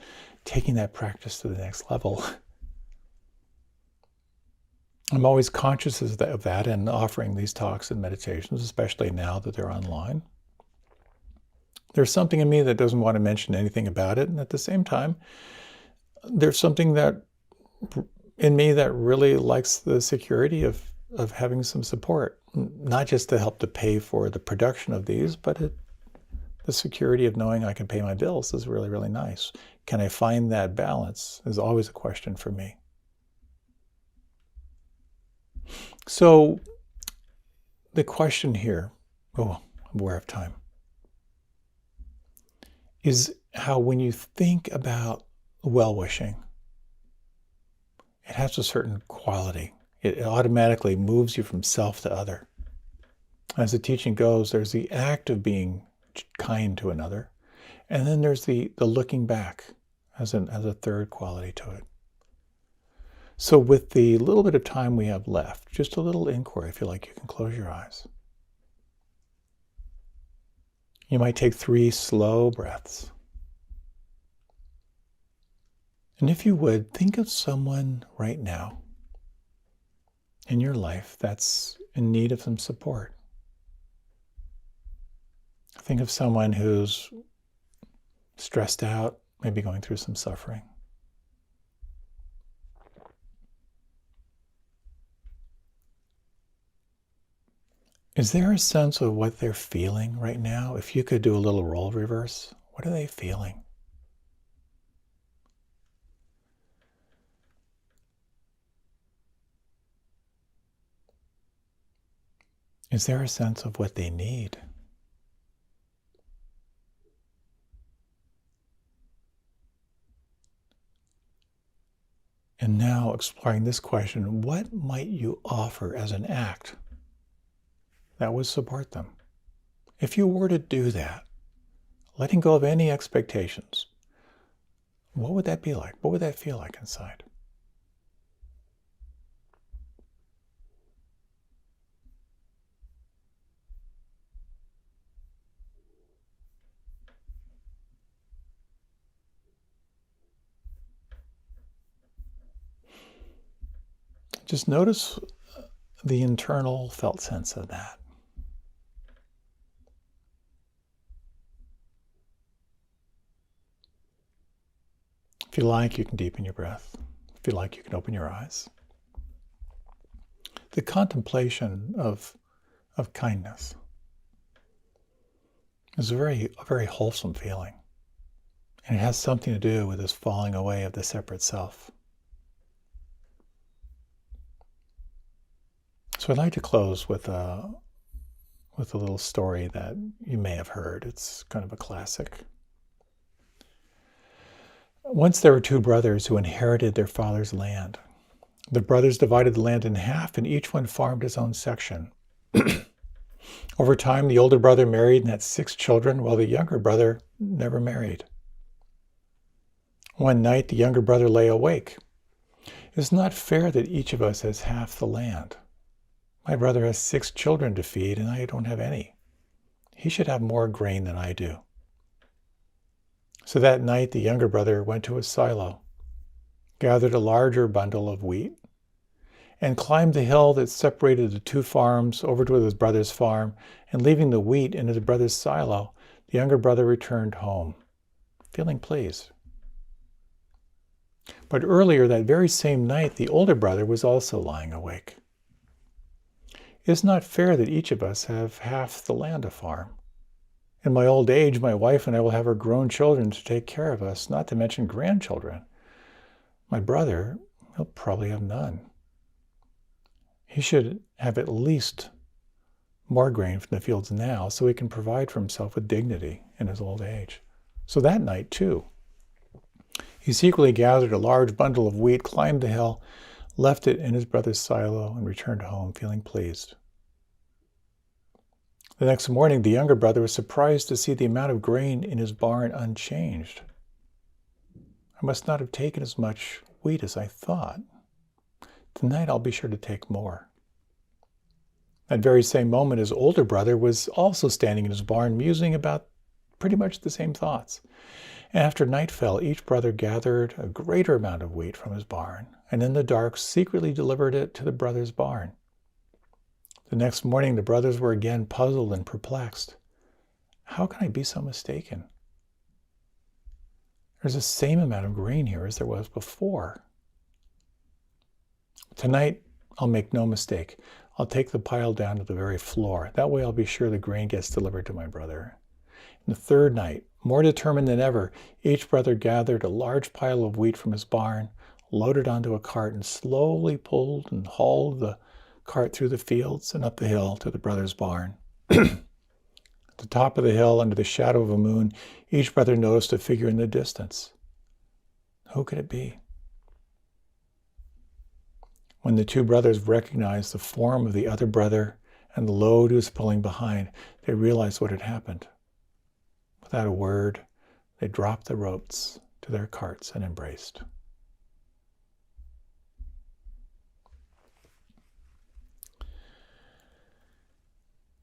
taking that practice to the next level. I'm always conscious of that and offering these talks and meditations, especially now that they're online. There's something in me that doesn't want to mention anything about it. And at the same time, there's something that in me that really likes the security of having some support, not just to help to pay for the production of these, but the security of knowing I can pay my bills is really, really nice. Can I find that balance is always a question for me. So the question here, I'm aware of time, is how when you think about well-wishing, it has a certain quality. It automatically moves you from self to other. As the teaching goes, there's the act of being kind to another, and then there's the looking back as a third quality to it. So with the little bit of time we have left, just a little inquiry, if you like, you can close your eyes. You might take 3 slow breaths. And if you would, think of someone right now in your life that's in need of some support. Think of someone who's stressed out, maybe going through some suffering. Is there a sense of what they're feeling right now? If you could do a little role reverse, what are they feeling? Is there a sense of what they need? And now exploring this question, what might you offer as an act that would support them? If you were to do that, letting go of any expectations, what would that be like? What would that feel like inside? Just notice the internal felt sense of that. If you like, you can deepen your breath. If you like, you can open your eyes. The contemplation of kindness is a very wholesome feeling. And it has something to do with this falling away of the separate self. So I'd like to close with a little story that you may have heard. It's kind of a classic. Once there were two brothers who inherited their father's land. The brothers divided the land in half, and each one farmed his own section. Over time, the older brother married and had 6 children, while the younger brother never married. One night, the younger brother lay awake. It's not fair that each of us has half the land. My brother has 6 children to feed, and I don't have any. He should have more grain than I do. So that night, the younger brother went to his silo, gathered a larger bundle of wheat, and climbed the hill that separated the 2 farms over to his brother's farm, and leaving the wheat in his brother's silo, the younger brother returned home, feeling pleased. But earlier that very same night, the older brother was also lying awake. It's not fair that each of us have half the land to farm. In my old age, my wife and I will have our grown children to take care of us, not to mention grandchildren. My brother, he'll probably have none. He should have at least more grain from the fields now so he can provide for himself with dignity in his old age. So that night, too, he secretly gathered a large bundle of wheat, climbed the hill, left it in his brother's silo, and returned home feeling pleased. The next morning, the younger brother was surprised to see the amount of grain in his barn unchanged. I must not have taken as much wheat as I thought. Tonight I'll be sure to take more. That very same moment, his older brother was also standing in his barn, musing about pretty much the same thoughts. And after night fell, each brother gathered a greater amount of wheat from his barn, and in the dark secretly delivered it to the brother's barn. The next morning, the brothers were again puzzled and perplexed. How can I be so mistaken? There's the same amount of grain here as there was before. Tonight, I'll make no mistake. I'll take the pile down to the very floor. That way I'll be sure the grain gets delivered to my brother. And the third night, more determined than ever, each brother gathered a large pile of wheat from his barn, loaded onto a cart, and slowly pulled and hauled the cart through the fields and up the hill to the brother's barn. At the top of the hill, under the shadow of a moon, each brother noticed a figure in the distance. Who could it be? When the 2 brothers recognized the form of the other brother and the load he was pulling behind, they realized what had happened. Without a word, they dropped the ropes to their carts and embraced.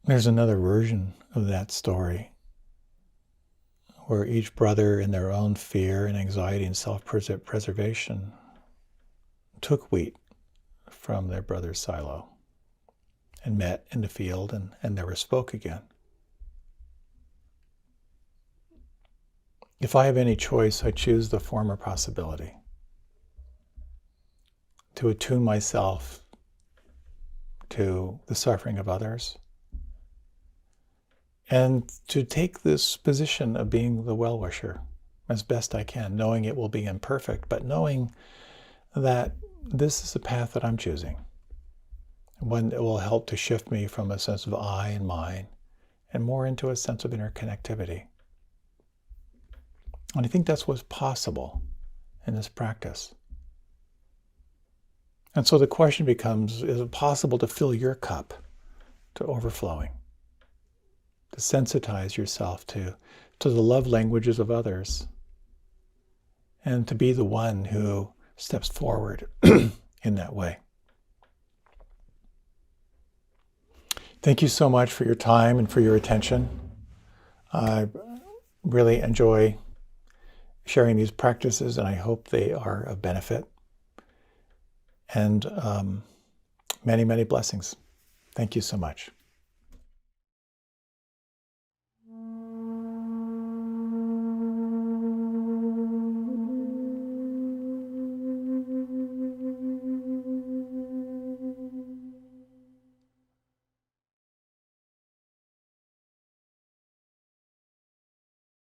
There's another version of that story where each brother, in their own fear and anxiety and self-preservation, took wheat from their brother's silo and met in the field and never spoke again. If I have any choice, I choose the former possibility. To attune myself to the suffering of others, and to take this position of being the well-wisher as best I can, knowing it will be imperfect, but knowing that this is the path that I'm choosing, one that will help to shift me from a sense of I and mine, and more into a sense of interconnectivity. And I think that's what's possible in this practice. And so the question becomes, is it possible to fill your cup to overflowing? To sensitize yourself to the love languages of others, and to be the one who steps forward in that way. Thank you so much for your time and for your attention. I really enjoy sharing these practices, and I hope they are of benefit. And many, many blessings. Thank you so much.